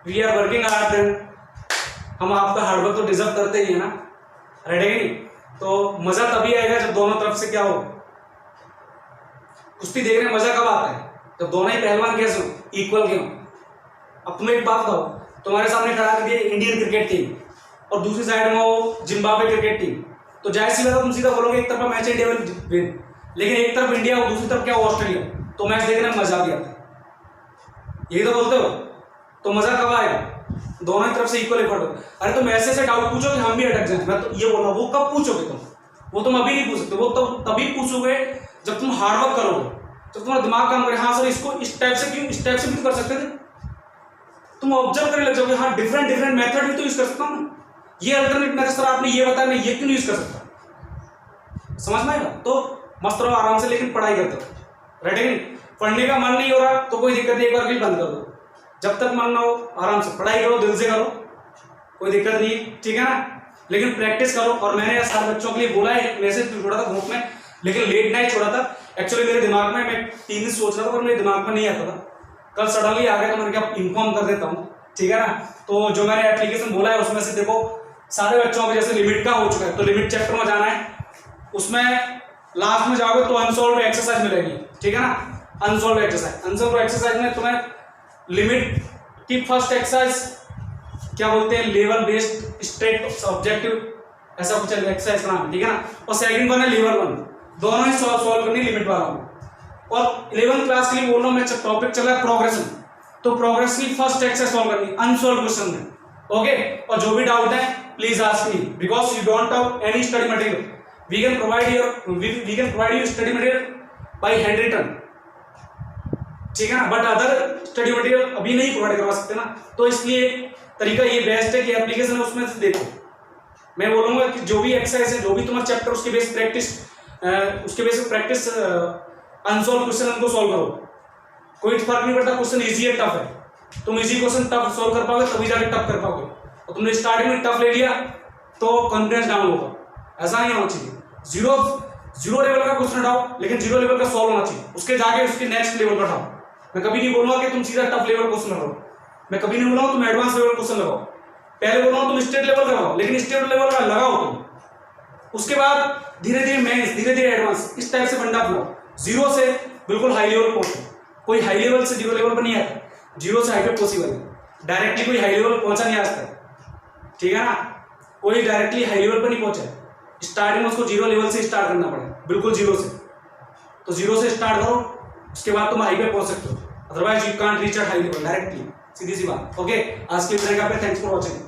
we are working hard, हम आपका हार्डवर्क तो डिजर्व करते ही है ना, राइट है नहीं। तो मजा तभी आएगा जब दोनों तरफ से क्या हो, कुश्ती देखने में मजा कब आता है, जब दोनों ही पहलवान कैसे हो, इक्वल के हो। अब तुम्हें एक बात बताओ, तुम्हारे सामने खड़ा कर दिया इंडियन क्रिकेट टीम और दूसरी साइड में हो जिम्बाब्वे क्रिकेट टीम, तो जाहिर सी बात है तुम सीधा बोलोगे एक तरफ मैच इंडिया विल विन, लेकिन एक तरफ इंडिया और दूसरी तरफ क्या हो ऑस्ट्रेलिया, तो मैच देखने में मजा भी आता है, यही तो बोलते हो। तो मजा कब आएगा, दोनों ही तरफ से इक्वल एफर्ट हो। अरे तुम ऐसे डाउट पूछो कि हम भी अटक जाए, मैं तो ये बोल रहा हूँ, वो कब पूछोगे तुम, वो तुम अभी नहीं पूछ सकते, वो तो तभी पूछोगे जब तुम हार्डवर्क करोगे, जब तुम्हारा दिमाग काम करे। हाँ सर इसको इस टाइप से क्यों, इस टाइप से भी तो कर सकते थे, तुम ऑब्जर्व करने लग जाओगे। हाँ डिफरेंट मेथड भी तो यूज कर सकता हूँ, ये अल्टरनेट मेथड सर आपने ये बताया, मैं ये क्यों नहीं यूज कर सकता, समझ में आएगा। तो मस्त रहो आराम से, लेकिन पढ़ाई करते हो, राइट है नहीं। पढ़ने का मन नहीं हो रहा तो कोई दिक्कत नहीं, एक बार फिर बंद कर दो, जब तक मन ना हो आराम से पढ़ाई करो, दिल से करो, कोई दिक्कत नहीं, ठीक है ना। लेकिन प्रैक्टिस करो। और मैंने सारे बच्चों के लिए बोला है, मैसेज छोड़ा था ग्रुप में, लेकिन लेट नाइट छोड़ा था। एक्चुअली मेरे दिमाग में, मैं 3 दिन सोच रहा था पर मेरे दिमाग में नहीं आता था, कल सडनली आ गया, तो मैंने क्या इन्फॉर्म कर देता हूँ, ठीक है ना। तो जो मैंने एप्लीकेशन बोला है उसमें से देखो सारे बच्चों को जैसे लिमिट का हो चुका है, तो लिमिट चैप्टर में जाना है, उसमें लास्ट में जाओगे तो अनसॉल्व एक्सरसाइज मिलेगी, ठीक है ना। अनसॉल्व एक्सरसाइज में तुम्हें लिमिट की फर्स्ट एक्सरसाइज क्या बोलते हैं, लेवल बेस्ड स्ट्रेट ऑब्जेक्टिव, ऐसा कुछ एक्सरसाइज का नाम, ठीक है ना। और सेकंड वन है लेवल 1, दोनों ही सॉल्व करनी लिमिट वाला हूं। और 11th क्लास के लिए बोल रहा हूं मैं, टॉपिक चल रहा है प्रोग्रेशन, तो प्रोग्रेस की फर्स्ट एक्सरसाइज सॉल्व करनी अनसॉल्व क्वेश्चन में, ओके। और जो भी डाउट है please ask me, because you don't have any study material, we can provide you study material by hand written, ठीक है ना, बट अदर स्टडी मटेरियल अभी नहीं प्रोवाइड करवा सकते ना, तो इसलिए तरीका ये बेस्ट है कि एप्लीकेशन है उसमें से देखो। मैं बोलूंगा कि जो भी एक्सरसाइज है, जो भी तुम्हारा चैप्टर, उसके बेस प्रैक्टिस अनसॉल्व क्वेश्चन उनको सॉल्व करो। कोई फर्क नहीं पड़ता क्वेश्चन इजी है टफ है, तुम इजी क्वेश्चन टफ सॉल्व कर पाओगे तभी जाके टफ कर पाओगे। और तुमने स्टार्टिंग में टफ ले लिया तो कॉन्फिडेंस डाउन होगा, ऐसा नहीं होना चाहिए। जीरो लेवल का क्वेश्चन उठाओ, लेकिन जीरो लेवल का सॉल्व होना चाहिए, उसके जाके उसके नेक्स्ट लेवल पर उठाओ। मैं कभी नहीं बोलूंगा कि तुम सीधा टफ लेवल क्वेश्चन लगाओ, मैं कभी नहीं बोलूंगा तुम एडवांस लेवल क्वेश्चन लगाओ। पहले बोल रहा हूं तुम स्टेट लेवल का लगाओ, लेकिन स्टेट लेवल का लगाओ तुम, उसके बाद धीरे धीरे मेंस, धीरे धीरे एडवांस, इस टाइप से फंडा अपनाओ। जीरो से बिल्कुल हाई लेवल पहुंचो। कोई हाई लेवल से जीरो लेवल पर नहीं आता, जीरो से हाई पे पॉसिबल है। डायरेक्टली कोई हाई लेवल पहुंचा नहीं आज तक, ठीक है ना, कोई डायरेक्टली हाई लेवल पर नहीं पहुंचा। स्टार्टिंग में उसको जीरो लेवल से स्टार्ट करना पड़ेगा, बिल्कुल जीरो से। तो जीरो से स्टार्ट करो, उसके बाद तुम हाई पे पहुंच सकते हो, otherwise you can't reach at high level directly, सीधी सी बात। ओके, आज के वीडियो पे थैंक्स फॉर वॉचिंग।